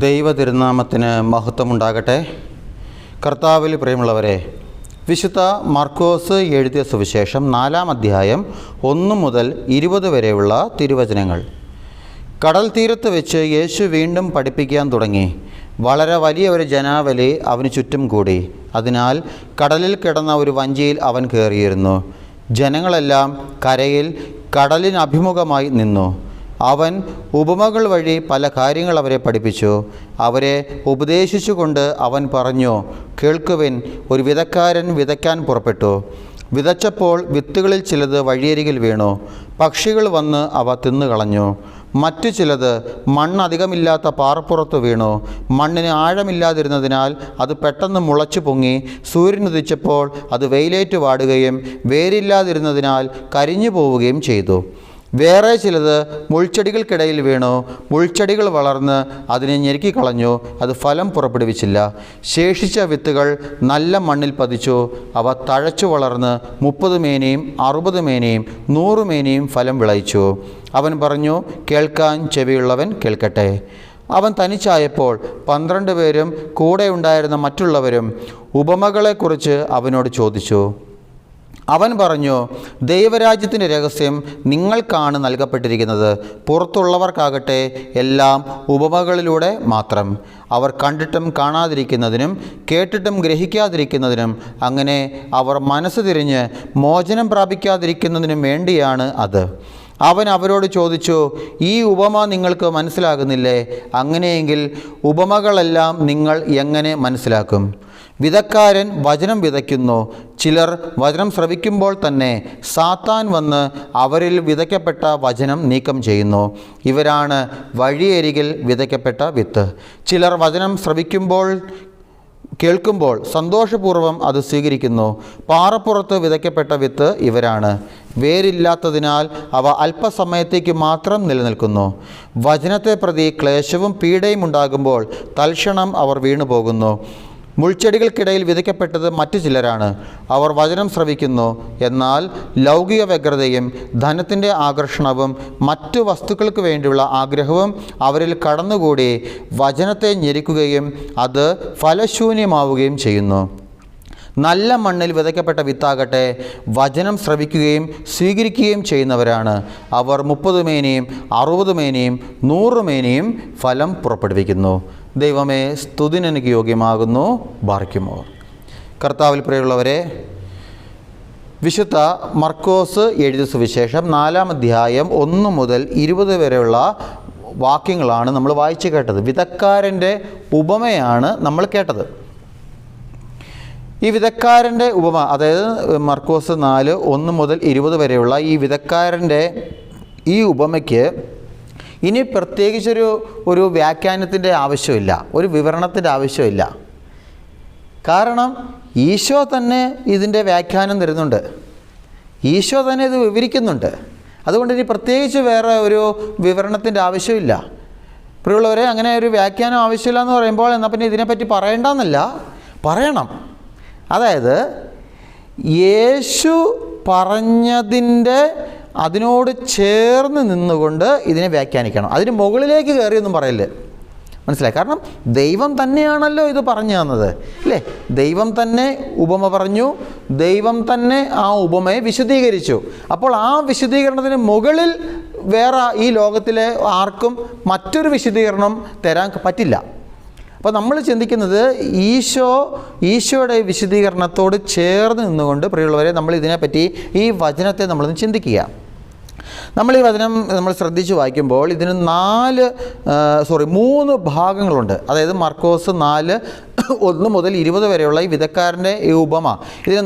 ദൈവ തിരുനാമത്തിന് മഹത്വമുണ്ടാകട്ടെ. കർത്താവിൽ പ്രിയമുള്ളവരെ, വിശുദ്ധ മർക്കോസ് എഴുതിയ സുവിശേഷം 4-ാം അധ്യായം 1 മുതൽ 20 വരെയുള്ള തിരുവചനങ്ങൾ. കടൽ തീരത്ത് വെച്ച് യേശു വീണ്ടും പഠിപ്പിക്കാൻ തുടങ്ങി. വളരെ വലിയ ഒരു ജനാവലി അവന് ചുറ്റും കൂടി. അതിനാൽ കടലിൽ കിടന്ന ഒരു വഞ്ചിയിൽ അവൻ കയറിയിരുന്നു. ജനങ്ങളെല്ലാം കരയിൽ കടലിനഭിമുഖമായി നിന്നു. അവൻ ഉപമകൾ വഴി പല കാര്യങ്ങൾ അവരെ പഠിപ്പിച്ചു. അവരെ ഉപദേശിച്ചുകൊണ്ട് അവൻ പറഞ്ഞു, കേൾക്കുവിൻ, ഒരു വിതക്കാരൻ വിതയ്ക്കാൻ പുറപ്പെട്ടു. വിതച്ചപ്പോൾ വിത്തുകളിൽ ചിലത് വഴിയരികിൽ വീണു. പക്ഷികൾ വന്ന് അവ തിന്നുകളഞ്ഞു. മറ്റു ചിലത് മണ്ണധികമില്ലാത്ത പാറപ്പുറത്ത് വീണു. മണ്ണിന് ആഴമില്ലാതിരുന്നതിനാൽ അത് പെട്ടെന്ന് മുളച്ചു പൊങ്ങി. സൂര്യനുദിച്ചപ്പോൾ അത് വെയിലേറ്റ് വാടുകയും വേരില്ലാതിരുന്നതിനാൽ കരിഞ്ഞു പോവുകയും ചെയ്തു. വേറെ ചിലത് മുൾച്ചെടികൾക്കിടയിൽ വീണു. മുൾച്ചെടികൾ വളർന്ന് അതിനെ ഞെരുക്കിക്കളഞ്ഞു. അത് ഫലം പുറപ്പെടുവിച്ചില്ല. ശേഷിച്ച വിത്തുകൾ നല്ല മണ്ണിൽ പതിച്ചു. അവ തഴച്ചു വളർന്ന് 30 മേനിയും 60 മേനിയും 100 മേനിയും ഫലം വിളയിച്ചു. അവൻ പറഞ്ഞു, കേൾക്കാൻ ചെവിയുള്ളവൻ കേൾക്കട്ടെ. അവൻ തനിച്ചായപ്പോൾ 12 പേരും കൂടെ ഉണ്ടായിരുന്ന മറ്റുള്ളവരും ഉപമകളെക്കുറിച്ച് അവനോട് ചോദിച്ചു. അവൻ പറഞ്ഞു, ദൈവരാജ്യത്തിൻ്റെ രഹസ്യം നിങ്ങൾക്കാണ് നൽകപ്പെട്ടിരിക്കുന്നത്. പുറത്തുള്ളവർക്കാകട്ടെ എല്ലാം ഉപമകളിലൂടെ മാത്രം. അവർ കണ്ടിട്ടും കാണാതിരിക്കുന്നതിനും കേട്ടിട്ടും ഗ്രഹിക്കാതിരിക്കുന്നതിനും, അങ്ങനെ അവർ മനസ്സ് തിരിഞ്ഞ് മോചനം പ്രാപിക്കാതിരിക്കുന്നതിനും വേണ്ടിയാണ് അത്. അവൻ അവരോട് ചോദിച്ചു, ഈ ഉപമ നിങ്ങൾക്ക് മനസ്സിലാകുന്നില്ലേ? അങ്ങനെയെങ്കിൽ ഉപമകളെല്ലാം നിങ്ങൾ എങ്ങനെ മനസ്സിലാക്കും? വിതക്കാരൻ വചനം വിതയ്ക്കുന്നു. ചിലർ വചനം ശ്രവിക്കുമ്പോൾ തന്നെ സാത്താൻ വന്ന് അവരിൽ വിതയ്ക്കപ്പെട്ട വചനം നീക്കം ചെയ്യുന്നു. ഇവരാണ് വഴിയരികിൽ വിതയ്ക്കപ്പെട്ട വിത്ത്. ചിലർ വചനം കേൾക്കുമ്പോൾ സന്തോഷപൂർവ്വം അത് സ്വീകരിക്കുന്നു. പാറപ്പുറത്ത് വിതയ്ക്കപ്പെട്ട വിത്ത് ഇവരാണ്. വേരില്ലാത്തതിനാൽ അവ അല്പസമയത്തേക്ക് മാത്രം നിലനിൽക്കുന്നു. വചനത്തെ പ്രതി ക്ലേശവും പീഡയും ഉണ്ടാകുമ്പോൾ തൽക്ഷണം അവർ വീണുപോകുന്നു. മുൾച്ചെടികൾക്കിടയിൽ വിതയ്ക്കപ്പെട്ടത് മറ്റു ചിലരാണ്. അവർ വചനം ശ്രവിക്കുന്നു. എന്നാൽ ലൗകിക വ്യഗ്രതയും ധനത്തിൻ്റെ ആകർഷണവും മറ്റു വസ്തുക്കൾക്ക് വേണ്ടിയുള്ള ആഗ്രഹവും അവരിൽ കടന്നുകൂടി വചനത്തെ ഞെരുക്കുകയും അത് ഫലശൂന്യമാവുകയും ചെയ്യുന്നു. നല്ല മണ്ണിൽ വിതയ്ക്കപ്പെട്ട വിത്താകട്ടെ വചനം ശ്രവിക്കുകയും സ്വീകരിക്കുകയും ചെയ്യുന്നവരാണ്. അവർ 30 മേനിയും 60 മേനിയും 100 മേനിയും ഫലം പുറപ്പെടുവിക്കുന്നു. ദൈവമേ, സ്തുതി എനിക്ക് യോഗ്യമാകുന്നു. ബാർക്കുമോ. കർത്താവിൽ പ്രിയമുള്ളവരെ, വിശുദ്ധ മർക്കോസ് എഴുതിയ സുവിശേഷം 4-ാം അധ്യായം 1 മുതൽ 20 വരെയുള്ള വാക്യങ്ങളാണ് നമ്മൾ വായിച്ചു കേട്ടത്. വിതക്കാരൻ്റെ ഉപമയാണ് നമ്മൾ കേട്ടത്. ഈ വിതക്കാരൻ്റെ ഉപമ, അതായത് മർക്കോസ് 4:1 മുതൽ 20 വരെയുള്ള ഈ വിതക്കാരൻ്റെ ഈ ഉപമയ്ക്ക് ഇനി പ്രത്യേകിച്ചൊരു വ്യാഖ്യാനത്തിൻ്റെ ആവശ്യമില്ല, ഒരു വിവരണത്തിൻ്റെ ആവശ്യമില്ല. കാരണം ഈശോ തന്നെ ഇതിൻ്റെ വ്യാഖ്യാനം തരുന്നുണ്ട്. ഈശോ തന്നെ ഇത് വിവരിക്കുന്നുണ്ട്. അതുകൊണ്ട് ഇനി പ്രത്യേകിച്ച് വേറെ ഒരു വിവരണത്തിൻ്റെ ആവശ്യമില്ല. പ്രിയമുള്ളവരെ, അങ്ങനെ ഒരു വ്യാഖ്യാനം ആവശ്യമില്ല എന്ന് പറയുമ്പോൾ എന്നാൽ പിന്നെ ഇതിനെപ്പറ്റി പറയേണ്ടെന്നല്ല, പറയണം. അതായത് യേശു പറഞ്ഞതിൻ്റെ അതിനോട് ചേർന്ന് നിന്നുകൊണ്ട് ഇതിനെ വ്യാഖ്യാനിക്കണം. അതിന് മുകളിലേക്ക് കയറിയൊന്നും പറയല്ലേ, മനസ്സിലായി? കാരണം ദൈവം തന്നെയാണല്ലോ ഇത് പറഞ്ഞു തന്നത്, അല്ലേ? ദൈവം തന്നെ ഉപമ പറഞ്ഞു, ദൈവം തന്നെ ആ ഉപമയെ വിശദീകരിച്ചു. അപ്പോൾ ആ വിശദീകരണത്തിന് മുകളിൽ വേറെ ഈ ലോകത്തിലെ ആർക്കും മറ്റൊരു വിശദീകരണം തരാൻ പറ്റില്ല. അപ്പോൾ നമ്മൾ ചിന്തിക്കുന്നത് ഈശോയുടെ വിശദീകരണത്തോട് ചേർന്ന് നിന്നുകൊണ്ട്, പ്രിയമുള്ളവരെ, നമ്മൾ ഇതിനെപ്പറ്റി ഈ വചനത്തെ നമ്മളൊന്ന് ചിന്തിക്കുക. നമ്മൾ ഈ വചനം നമ്മൾ ശ്രദ്ധിച്ച് വായിക്കുമ്പോൾ ഇതിന് 3 ഭാഗങ്ങളുണ്ട്. അതായത് മർക്കോസ് 4:1 മുതൽ 20 വരെയുള്ള ഈ വിതക്കാരൻ്റെ ഈ ഉപമ, ഇതിന്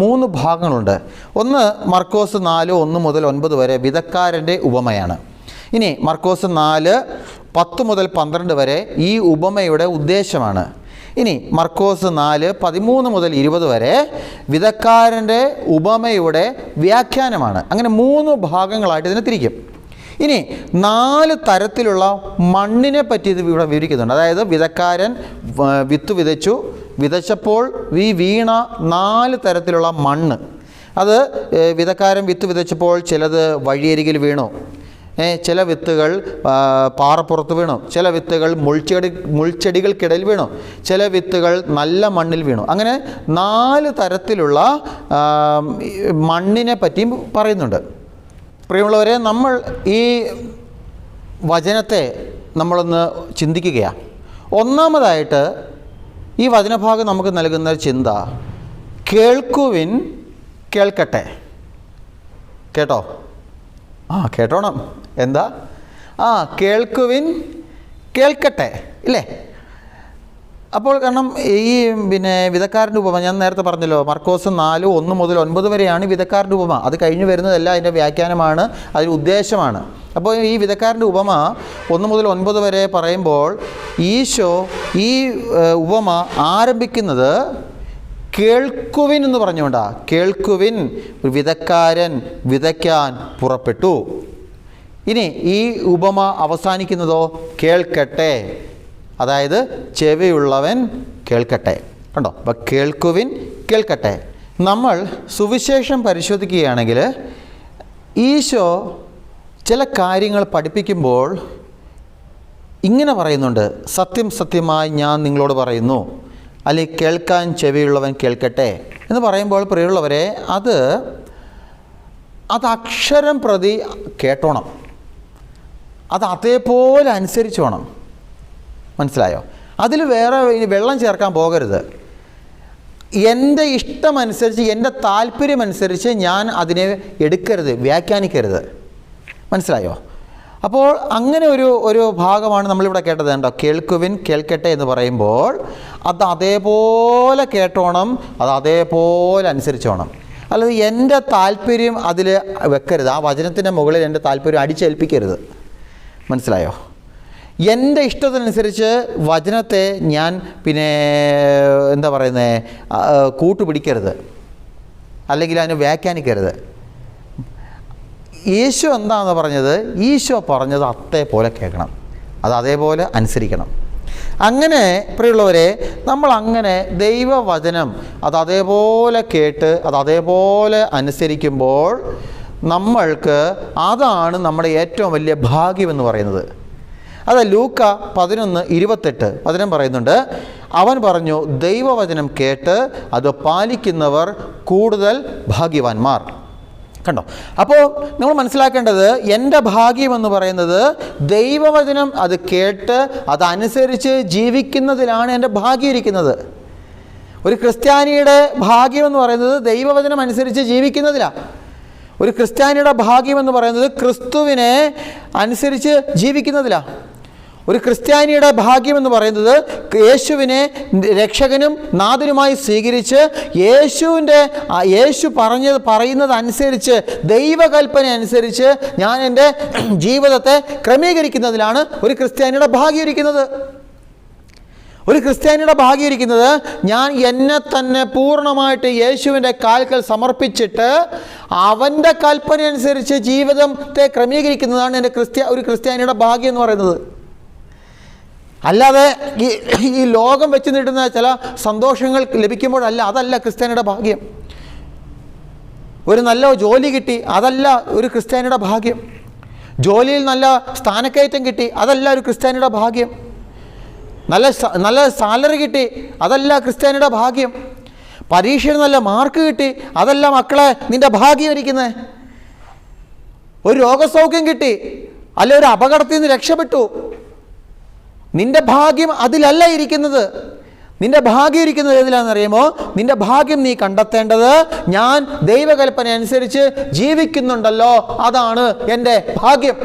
3 ഭാഗങ്ങളുണ്ട്. ഒന്ന് മർക്കോസ് 4:1 മുതൽ 9 വരെ വിതക്കാരൻ്റെ ഉപമയാണ്. ഇനി മർക്കോസ് 4:10 മുതൽ 12 വരെ ഈ ഉപമയുടെ ഉദ്ദേശമാണ്. ഇനി മർക്കോസ് 4:13 മുതൽ 20 വരെ വിതക്കാരൻ്റെ ഉപമയുടെ വ്യാഖ്യാനമാണ്. അങ്ങനെ 3 ഭാഗങ്ങളായിട്ട് ഇതിനെ തിരിക്കും. ഇനി 4 തരത്തിലുള്ള മണ്ണിനെ പറ്റി ഇത് ഇവിടെ വിവരിക്കുന്നുണ്ട്. അതായത് വിതക്കാരൻ വിത്ത് വിതച്ചപ്പോൾ വീണ 4 തരത്തിലുള്ള മണ്ണ്. അത് വിതക്കാരൻ വിത്ത് വിതച്ചപ്പോൾ ചിലത് വഴിയരികിൽ വീണു, ചില വിത്തുകൾ പാറപ്പുറത്ത് വീണു, ചില വിത്തുകൾ മുൾച്ചെടികൾക്കിടയിൽ വീണു, ചില വിത്തുകൾ നല്ല മണ്ണിൽ വീണു. അങ്ങനെ 4 തരത്തിലുള്ള മണ്ണിനെ പറ്റിയും പറയുന്നുണ്ട്. പ്രിയമുള്ളവരെ, നമ്മൾ ഈ വചനത്തെ നമ്മളൊന്ന് ചിന്തിക്കുകയാണ്. ഒന്നാമതായിട്ട് ഈ വചനഭാഗം നമുക്ക് നൽകുന്ന ചിന്ത, കേൾക്കുവിൻ കേൾക്കട്ടെ. കേട്ടോ? കേട്ടോണം. എന്താ? കേൾക്കുവിൻ കേൾക്കട്ടെ, ഇല്ലേ? അപ്പോൾ കാരണം ഈ വിധക്കാരൻ്റെ ഉപമ ഞാൻ നേരത്തെ പറഞ്ഞല്ലോ, മർക്കോസ് 4:1 മുതൽ 9 വരെയാണ് വിധക്കാരൻ്റെ ഉപമ. അത് കഴിഞ്ഞ് വരുന്നതല്ല അതിൻ്റെ വ്യാഖ്യാനമാണ്, അതിൻ്റെ ഉദ്ദേശമാണ്. അപ്പോൾ ഈ വിധക്കാരൻ്റെ ഉപമ 1 മുതൽ 9 വരെ പറയുമ്പോൾ ഈശോ ഈ ഉപമ ആരംഭിക്കുന്നത് കേൾക്കുവിൻ എന്ന് പറഞ്ഞുകൊണ്ടാ. കേൾക്കുവിൻ, വിതക്കാരൻ വിതയ്ക്കാൻ പുറപ്പെട്ടു. ഇനി ഈ ഉപമ അവസാനിക്കുന്നതോ കേൾക്കട്ടെ, അതായത് ചെവിയുള്ളവൻ കേൾക്കട്ടെ. കണ്ടോ? അപ്പം കേൾക്കുവിൻ കേൾക്കട്ടെ. നമ്മൾ സുവിശേഷം പരിശോധിക്കുകയാണെങ്കിൽ ഈശോ ചില കാര്യങ്ങൾ പഠിപ്പിക്കുമ്പോൾ ഇങ്ങനെ പറയുന്നുണ്ട്, സത്യം സത്യമായി ഞാൻ നിങ്ങളോട് പറയുന്നു, അല്ലെങ്കിൽ കേൾക്കാൻ ചെവിയുള്ളവൻ കേൾക്കട്ടെ എന്ന് പറയുമ്പോൾ പ്രിയമുള്ളവരെ, അത് അക്ഷരം പ്രതി കേട്ടോണം, അത് അതേപോലെ അനുസരിച്ച് വേണം. മനസ്സിലായോ? അതിൽ വേറെ വെള്ളം ചേർക്കാൻ പോകരുത്. എൻ്റെ ഇഷ്ടമനുസരിച്ച്, എൻ്റെ താല്പര്യമനുസരിച്ച് ഞാൻ അതിനെ എടുക്കരുത്, വ്യാഖ്യാനിക്കരുത്. മനസ്സിലായോ? അപ്പോൾ അങ്ങനെ ഒരു ഭാഗമാണ് നമ്മളിവിടെ കേട്ടത്. കണ്ടോ? കേൾക്കുവിൻ കേൾക്കട്ടെ എന്ന് പറയുമ്പോൾ അത് അതേപോലെ കേട്ടോണം, അത് അതേപോലെ അനുസരിച്ചോണം. അല്ലാതെ എൻ്റെ താല്പര്യം അതിൽ വെക്കരുത്, ആ വചനത്തിൻ്റെ മുകളിൽ എൻ്റെ താല്പര്യം അടിച്ചേൽപ്പിക്കരുത്. മനസ്സിലായോ? എൻ്റെ ഇഷ്ടത്തിനനുസരിച്ച് വചനത്തെ ഞാൻ എന്താ പറയുന്നത്, കൂട്ടുപിടിക്കരുത്, അല്ലെങ്കിൽ അതിനെ വ്യാഖ്യാനിക്കരുത്. യേശു എന്താണെന്ന് പറഞ്ഞത്, ഈശോ പറഞ്ഞത് അതേപോലെ കേൾക്കണം, അത് അതേപോലെ അനുസരിക്കണം. അങ്ങനെ പ്രിയമുള്ളവരെ, നമ്മൾ അങ്ങനെ ദൈവവചനം അത് അതേപോലെ കേട്ട് അത് അതേപോലെ അനുസരിക്കുമ്പോൾ നമ്മൾക്ക് അതാണ് നമ്മുടെ ഏറ്റവും വലിയ ഭാഗ്യമെന്ന് പറയുന്നത്. അത് ലൂക്ക 11:28 വചനം പറയുന്നുണ്ട്. അവൻ പറഞ്ഞു, ദൈവവചനം കേട്ട് അത് പാലിക്കുന്നവർ കൂടുതൽ ഭാഗ്യവാന്മാർ. കണ്ടോ? അപ്പോൾ നമ്മൾ മനസ്സിലാക്കേണ്ടത്, എൻ്റെ ഭാഗ്യമെന്ന് പറയുന്നത് ദൈവവചനം അത് കേട്ട് അതനുസരിച്ച് ജീവിക്കുന്നതിലാണ് എൻ്റെ ഭാഗ്യം ഇരിക്കുന്നത്. ഒരു ക്രിസ്ത്യാനിയുടെ ഭാഗ്യമെന്ന് പറയുന്നത് ദൈവവചനം അനുസരിച്ച് ജീവിക്കുന്നതിലാണ്. ഒരു ക്രിസ്ത്യാനിയുടെ ഭാഗ്യമെന്ന് പറയുന്നത് ക്രിസ്തുവിനെ അനുസരിച്ച് ജീവിക്കുന്നതിലാണ്. ഒരു ക്രിസ്ത്യാനിയുടെ ഭാഗ്യമെന്ന് പറയുന്നത് യേശുവിനെ രക്ഷകനും നാഥനുമായി സ്വീകരിച്ച് യേശു പറയുന്നതനുസരിച്ച്, ദൈവകൽപ്പന അനുസരിച്ച് ഞാൻ എൻ്റെ ജീവിതത്തെ ക്രമീകരിക്കുന്നതിലാണ് ഒരു ക്രിസ്ത്യാനിയുടെ ഭാഗ്യം ഇരിക്കുന്നത്. ഒരു ക്രിസ്ത്യാനിയുടെ ഭാഗ്യം ഇരിക്കുന്നത് ഞാൻ എന്നെ തന്നെ പൂർണ്ണമായിട്ട് യേശുവിൻ്റെ കാൽക്കൽ സമർപ്പിച്ചിട്ട് അവൻ്റെ കൽപ്പന അനുസരിച്ച് ജീവിതത്തെ ക്രമീകരിക്കുന്നതാണ് എൻ്റെ ഒരു ക്രിസ്ത്യാനിയുടെ ഭാഗ്യം എന്ന് പറയുന്നത്. അല്ലാതെ ഈ ലോകം വെച്ച് നീട്ടുന്ന ചില സന്തോഷങ്ങൾ ലഭിക്കുമ്പോഴല്ല, അതല്ല ക്രിസ്ത്യാനിയുടെ ഭാഗ്യം. ഒരു നല്ല ജോലി കിട്ടി, അതല്ല ഒരു ക്രിസ്ത്യാനിയുടെ ഭാഗ്യം. ജോലിയിൽ നല്ല സ്ഥാനക്കയറ്റം കിട്ടി, അതല്ല ഒരു ക്രിസ്ത്യാനിയുടെ ഭാഗ്യം. നല്ല സാലറി കിട്ടി, അതല്ല ക്രിസ്ത്യാനിയുടെ ഭാഗ്യം. പരീക്ഷയിൽ നല്ല മാർക്ക് കിട്ടി, അതല്ല മക്കളെ നിൻ്റെ ഭാഗ്യം ഇരിക്കുന്നത്. ഒരു രോഗസൗഖ്യം കിട്ടി, അല്ല ഒരു അപകടത്തിൽ നിന്ന് രക്ഷപ്പെട്ടു, നിന്റെ ഭാഗ്യം അതിലല്ല ഇരിക്കുന്നത്. നിന്റെ ഭാഗ്യം ഇരിക്കുന്നത് ഏതിലാണെന്നറിയുമോ? നിന്റെ ഭാഗ്യം നീ കണ്ടെത്തേണ്ടത് ഞാൻ ദൈവകൽപ്പന അനുസരിച്ച് ജീവിക്കുന്നുണ്ടല്ലോ, അതാണ് എൻ്റെ ഭാഗ്യം.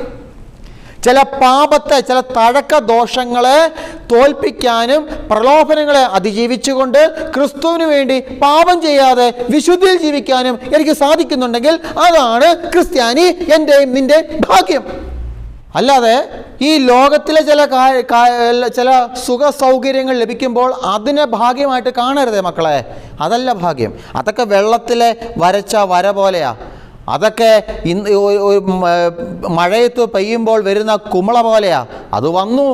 ചില പാപത്തെ, ചില തഴക്ക ദോഷങ്ങളെ തോൽപ്പിക്കാനും പ്രലോഭനങ്ങളെ അതിജീവിച്ചുകൊണ്ട് ക്രിസ്തുവിന് വേണ്ടി പാപം ചെയ്യാതെ വിശുദ്ധിയിൽ ജീവിക്കാനും എനിക്ക് സാധിക്കുന്നുണ്ടെങ്കിൽ അതാണ് ക്രിസ്ത്യാനി എൻ്റെയും നിൻ്റെ ഭാഗ്യം. അല്ലാതെ ഈ ലോകത്തിലെ ചില സുഖ സൗകര്യങ്ങൾ ലഭിക്കുമ്പോൾ അതിനെ ഭാഗ്യമായിട്ട് കാണരുതേ മക്കളെ. അതല്ല ഭാഗ്യം. അതൊക്കെ വെള്ളത്തിലെ വരച്ച വര പോലെയാ. അതൊക്കെ മഴയത്ത് പെയ്യുമ്പോൾ വരുന്ന കുമിള പോലെയാ. അത് വന്നു,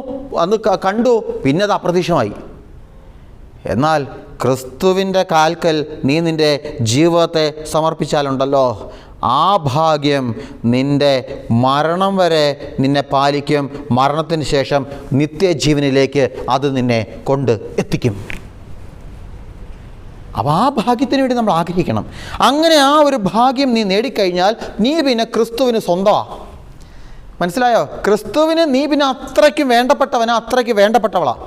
അന്ന് കണ്ടു, പിന്നെ അത് അപ്രത്യക്ഷമായി. എന്നാൽ ക്രിസ്തുവിൻ്റെ കാൽക്കൽ നീ നിൻ്റെ ജീവിതത്തെ സമർപ്പിച്ചാലുണ്ടല്ലോ, ആ ഭാഗ്യം നിൻ്റെ മരണം വരെ നിന്നെ പാലിക്കും. മരണത്തിന് ശേഷം നിത്യജീവനിലേക്ക് അത് നിന്നെ കൊണ്ട് എത്തിക്കും. അപ്പോൾ ആ ഭാഗ്യത്തിന് വേണ്ടി നമ്മൾ ആഗ്രഹിക്കണം. അങ്ങനെ ആ ഒരു ഭാഗ്യം നീ നേടിക്കഴിഞ്ഞാൽ നീ പിന്നെ ക്രിസ്തുവിന് സ്വന്തമാണ്. മനസ്സിലായോ? ക്രിസ്തുവിന് നീ പിന്നെ അത്രയ്ക്കും വേണ്ടപ്പെട്ടവനാ, അത്രയ്ക്ക് വേണ്ടപ്പെട്ടവളാണ്.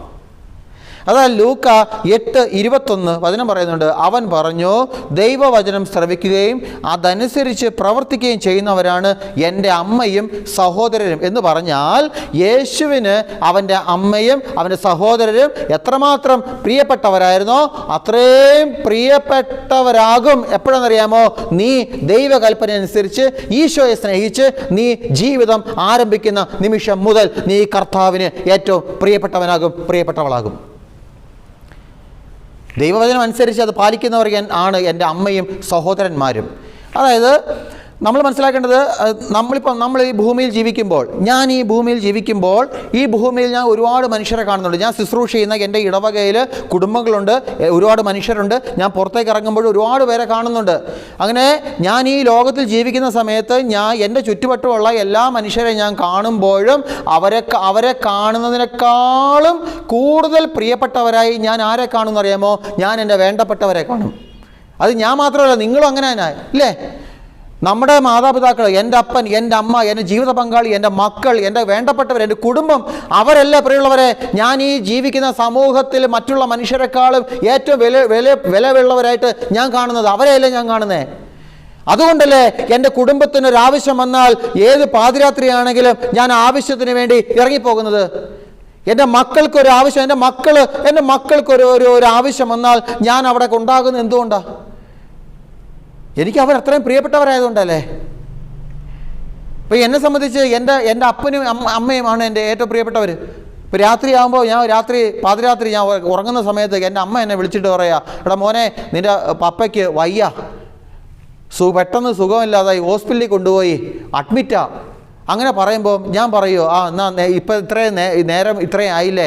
അതായത് ലൂക്ക 8:21 വചനം പറയുന്നുണ്ട്, അവൻ പറഞ്ഞു, ദൈവവചനം ശ്രവിക്കുകയും അതനുസരിച്ച് പ്രവർത്തിക്കുകയും ചെയ്യുന്നവരാണ് എൻ്റെ അമ്മയും സഹോദരരും എന്ന് പറഞ്ഞാൽ യേശുവിന് അവൻ്റെ അമ്മയും അവൻ്റെ സഹോദരരും എത്രമാത്രം പ്രിയപ്പെട്ടവരായിരുന്നോ അത്രയും പ്രിയപ്പെട്ടവരാകും. എപ്പോഴെന്നറിയാമോ? നീ ദൈവകൽപ്പന അനുസരിച്ച് ഈശോയെ സ്നേഹിച്ച് നീ ജീവിതം ആരംഭിക്കുന്ന നിമിഷം മുതൽ നീ കർത്താവിന് ഏറ്റവും പ്രിയപ്പെട്ടവനാകും, പ്രിയപ്പെട്ടവളാകും. ദൈവവചനം അനുസരിച്ച് അത് പാലിക്കുന്നവർ ആണ് എൻ്റെ അമ്മയും സഹോദരന്മാരും. അതായത് നമ്മൾ മനസ്സിലാക്കേണ്ടത്, നമ്മൾ ഈ ഭൂമിയിൽ ജീവിക്കുമ്പോൾ, ഞാൻ ഈ ഭൂമിയിൽ ജീവിക്കുമ്പോൾ ഈ ഭൂമിയിൽ ഞാൻ ഒരുപാട് മനുഷ്യരെ കാണുന്നുണ്ട്. ഞാൻ ശുശ്രൂഷ ചെയ്യുന്ന എൻ്റെ ഇടവകയിൽ കുടുംബങ്ങളുണ്ട്, ഒരുപാട് മനുഷ്യരുണ്ട്. ഞാൻ പുറത്തേക്ക് ഇറങ്ങുമ്പോൾ ഒരുപാട് പേരെ കാണുന്നുണ്ട്. അങ്ങനെ ഞാൻ ഈ ലോകത്തിൽ ജീവിക്കുന്ന സമയത്ത് എൻ്റെ ചുറ്റുവട്ടമുള്ള എല്ലാ മനുഷ്യരെ ഞാൻ കാണുമ്പോഴും അവരെ കാണുന്നതിനേക്കാളും കൂടുതൽ പ്രിയപ്പെട്ടവരായി ഞാൻ ആരെ കാണുമെന്നറിയാമോ? ഞാൻ എൻ്റെ വേണ്ടപ്പെട്ടവരെ കാണും. അത് ഞാൻ മാത്രമല്ല, നിങ്ങളും അങ്ങനെ തന്നെ ഇല്ലേ? നമ്മുടെ മാതാപിതാക്കൾ, എൻ്റെ അപ്പൻ, എൻ്റെ അമ്മ, എൻ്റെ ജീവിത പങ്കാളി, എൻ്റെ മക്കൾ, എൻ്റെ വേണ്ടപ്പെട്ടവർ, എൻ്റെ കുടുംബം, അവരല്ല പ്രിയമുള്ളവരെ ഞാൻ ഈ ജീവിക്കുന്ന സമൂഹത്തിൽ മറ്റുള്ള മനുഷ്യരെക്കാളും ഏറ്റവും വിലയുള്ളവരായിട്ട് ഞാൻ കാണുന്നത്. അവരെയല്ലേ ഞാൻ കാണുന്നത്. അതുകൊണ്ടല്ലേ എൻ്റെ കുടുംബത്തിനൊരാവശ്യം വന്നാൽ ഏത് പാതിരാത്രിയാണെങ്കിലും ഞാൻ ആവശ്യത്തിന് വേണ്ടി ഇറങ്ങിപ്പോകുന്നത്. എൻ്റെ മക്കൾക്കൊരാവശ്യം, എൻ്റെ മക്കൾക്കൊരു ആവശ്യം വന്നാൽ ഞാൻ അവിടെ ഉണ്ടാകുന്നത് എന്തുകൊണ്ടാണ്? എനിക്ക് അവർ അത്രയും പ്രിയപ്പെട്ടവരായതുകൊണ്ടല്ലേ. ഇപ്പോൾ എന്നെ സംബന്ധിച്ച് എൻ്റെ അപ്പനും അമ്മയുമാണ് എൻ്റെ ഏറ്റവും പ്രിയപ്പെട്ടവർ. ഇപ്പോൾ രാത്രിയാകുമ്പോൾ പാതിരാത്രി ഞാൻ ഉറങ്ങുന്ന സമയത്ത് എൻ്റെ അമ്മ എന്നെ വിളിച്ചിട്ട് പറയാ, എടാ മോനെ, നിൻ്റെ പപ്പയ്ക്ക് വയ്യ, പെട്ടെന്ന് സുഖമില്ലാതായി, ഹോസ്പിറ്റലിൽ കൊണ്ടുപോയി അഡ്മിറ്റാ. അങ്ങനെ പറയുമ്പോൾ ഞാൻ പറയുമോ, എന്നാൽ ഇപ്പം ഇത്രയും ആയില്ലേ,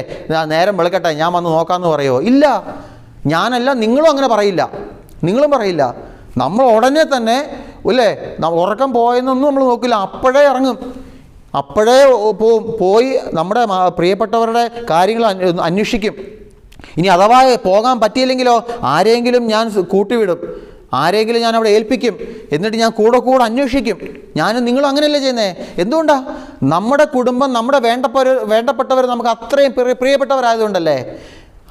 നേരം വെളുക്കട്ടെ, ഞാൻ വന്ന് നോക്കാമെന്ന് പറയുമോ? ഇല്ല, ഞാനല്ല, നിങ്ങളും അങ്ങനെ പറയില്ല, നിങ്ങളും പറയില്ല. നമ്മൾ ഉടനെ തന്നെ അല്ലേ, ഉറക്കം പോയെന്നൊന്നും നമ്മൾ നോക്കില്ല, അപ്പോഴേ ഇറങ്ങും, അപ്പോഴേ പോയി നമ്മുടെ പ്രിയപ്പെട്ടവരുടെ കാര്യങ്ങൾ അന്വേഷിക്കും. ഇനി അഥവാ പോകാൻ പറ്റിയില്ലെങ്കിലോ ആരെങ്കിലും ഞാൻ കൂട്ടിവിടും, ആരെങ്കിലും ഞാൻ അവിടെ ഏൽപ്പിക്കും, എന്നിട്ട് ഞാൻ കൂടെ അന്വേഷിക്കും. ഞാനും നിങ്ങളും അങ്ങനെയല്ലേ ചെയ്യുന്നത്? എന്തുകൊണ്ടാണ്? നമ്മുടെ കുടുംബം, നമ്മുടെ വേണ്ടപ്പെട്ടവർ നമുക്ക് അത്രയും പ്രിയപ്പെട്ടവരായതുകൊണ്ടല്ലേ.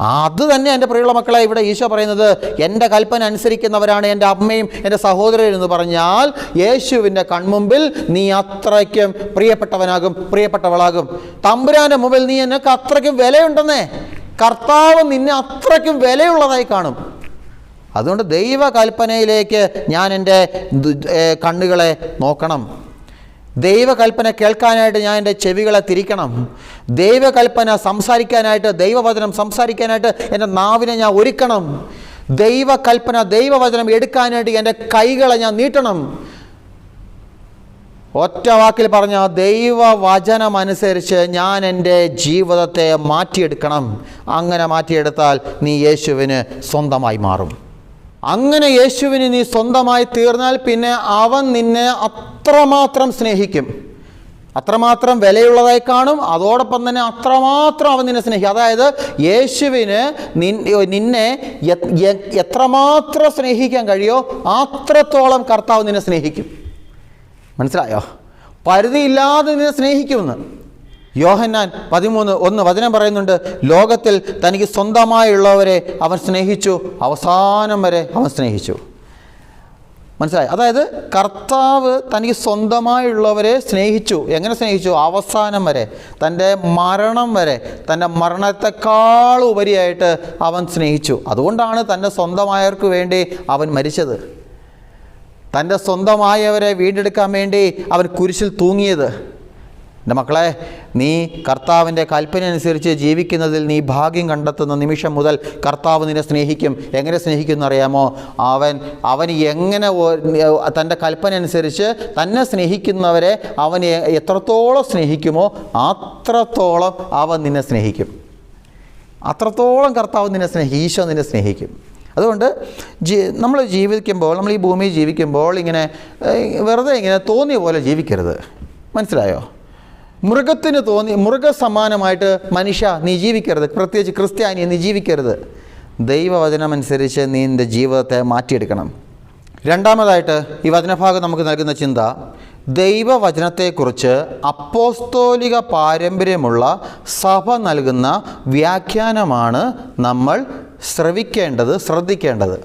അത് തന്നെ എൻ്റെ പ്രിയമുള്ള മക്കളെ ഇവിടെ ഈശോ പറയുന്നത്, എൻ്റെ കൽപ്പന അനുസരിക്കുന്നവരാണ് എൻ്റെ അമ്മയും എൻ്റെ സഹോദരരും എന്ന് പറഞ്ഞാൽ യേശുവിൻ്റെ കൺമുമ്പിൽ നീ അത്രയ്ക്കും പ്രിയപ്പെട്ടവനാകും, പ്രിയപ്പെട്ടവളാകും. തമ്പുരാൻ്റെ മുമ്പിൽ നീ എന്നൊക്കെ അത്രയ്ക്കും വിലയുണ്ടെന്നേ. കർത്താവ് നിന്നെ അത്രയ്ക്കും വിലയുള്ളതായി കാണും. അതുകൊണ്ട് ദൈവകൽപ്പനയിലേക്ക് ഞാൻ എൻ്റെ കണ്ണുകളെ നോക്കണം. ദൈവകൽപ്പന കേൾക്കാനായിട്ട് ഞാൻ എൻ്റെ ചെവികളെ തിരിക്കണം. ദൈവകൽപ്പന സംസാരിക്കാനായിട്ട്, ദൈവവചനം സംസാരിക്കാനായിട്ട് എൻ്റെ നാവിനെ ഞാൻ ഒരുക്കണം. ദൈവകൽപ്പന, ദൈവവചനം എടുക്കാനായിട്ട് എൻ്റെ കൈകളെ ഞാൻ നീട്ടണം. ഒറ്റ വാക്കിൽ പറഞ്ഞ ദൈവവചനം അനുസരിച്ച് ഞാൻ എൻ്റെ ജീവിതത്തെ മാറ്റിയെടുക്കണം. അങ്ങനെ മാറ്റിയെടുത്താൽ നീ യേശുവിന് സ്വന്തമായി മാറും. അങ്ങനെ യേശുവിന് നീ സ്വന്തമായി തീർന്നാൽ പിന്നെ അവൻ നിന്നെ അത്രമാത്രം സ്നേഹിക്കും, അത്രമാത്രം വിലയുള്ളതായി കാണും. അതോടൊപ്പം തന്നെ അത്രമാത്രം അവൻ നിന്നെ സ്നേഹിക്കും. അതായത് യേശുവിന് നിന്നെ എത്രമാത്രം സ്നേഹിക്കാൻ കഴിയോ അത്രത്തോളം കർത്താവ് നിന്നെ സ്നേഹിക്കും. മനസ്സിലായോ? പരിധിയില്ലാതെ നിന്നെ സ്നേഹിക്കുമെന്ന്. യോഹന്നാൻ 13:1 വചനം പറയുന്നുണ്ട്, ലോകത്തിൽ തനിക്ക് സ്വന്തമായുള്ളവരെ അവൻ സ്നേഹിച്ചു, അവസാനം വരെ അവൻ സ്നേഹിച്ചു. മനസ്സിലായി? അതായത് കർത്താവ് തനിക്ക് സ്വന്തമായുള്ളവരെ സ്നേഹിച്ചു. എങ്ങനെ സ്നേഹിച്ചു? അവസാനം വരെ, തൻ്റെ മരണം വരെ, തൻ്റെ മരണത്തെക്കാൾ ഉപരിയായിട്ട് അവൻ സ്നേഹിച്ചു. അതുകൊണ്ടാണ് തൻ്റെ സ്വന്തമായവർക്ക് വേണ്ടി അവൻ മരിച്ചത്. തൻ്റെ സ്വന്തമായവരെ വീണ്ടെടുക്കാൻ വേണ്ടി അവൻ കുരിശിൽ തൂങ്ങിയത്. എൻ്റെ മക്കളെ, നീ കർത്താവിൻ്റെ കൽപ്പന അനുസരിച്ച് ജീവിക്കുന്നതിൽ നീ ഭാഗ്യം കണ്ടെത്തുന്ന നിമിഷം മുതൽ കർത്താവ് നിന്നെ സ്നേഹിക്കും. എങ്ങനെ സ്നേഹിക്കുമെന്ന് അറിയാമോ? അവൻ എങ്ങനെ തൻ്റെ കൽപ്പന അനുസരിച്ച് തന്നെ സ്നേഹിക്കുന്നവരെ അവൻ എത്രത്തോളം സ്നേഹിക്കുമോ അത്രത്തോളം അവൻ നിന്നെ സ്നേഹിക്കും. അത്രത്തോളം കർത്താവ് നിന്നെ സ്നേഹിക്കും, ഈശോ നിന്നെ സ്നേഹിക്കും. അതുകൊണ്ട് നമ്മൾ ജീവിക്കുമ്പോൾ, നമ്മൾ ഈ ഭൂമിയിൽ ജീവിക്കുമ്പോൾ ഇങ്ങനെ വെറുതെ ഇങ്ങനെ തോന്നിയ പോലെ ജീവിക്കരുത്. മനസ്സിലായോ? മൃഗസമാനമായിട്ട് മനുഷ്യ നീ ജീവിക്കരുത്, പ്രത്യേകിച്ച് ക്രിസ്ത്യാനി നീ ജീവിക്കരുത്. ദൈവവചനമനുസരിച്ച് നീ നിൻ്റെ ജീവിതത്തെ മാറ്റിയെടുക്കണം. രണ്ടാമതായിട്ട് ഈ വചനഭാഗം നമുക്ക് നൽകുന്ന ചിന്ത, ദൈവവചനത്തെക്കുറിച്ച് അപ്പോസ്തോലിക പാരമ്പര്യമുള്ള സഭ നൽകുന്ന വ്യാഖ്യാനമാണ് നമ്മൾ ശ്രദ്ധിക്കേണ്ടത്.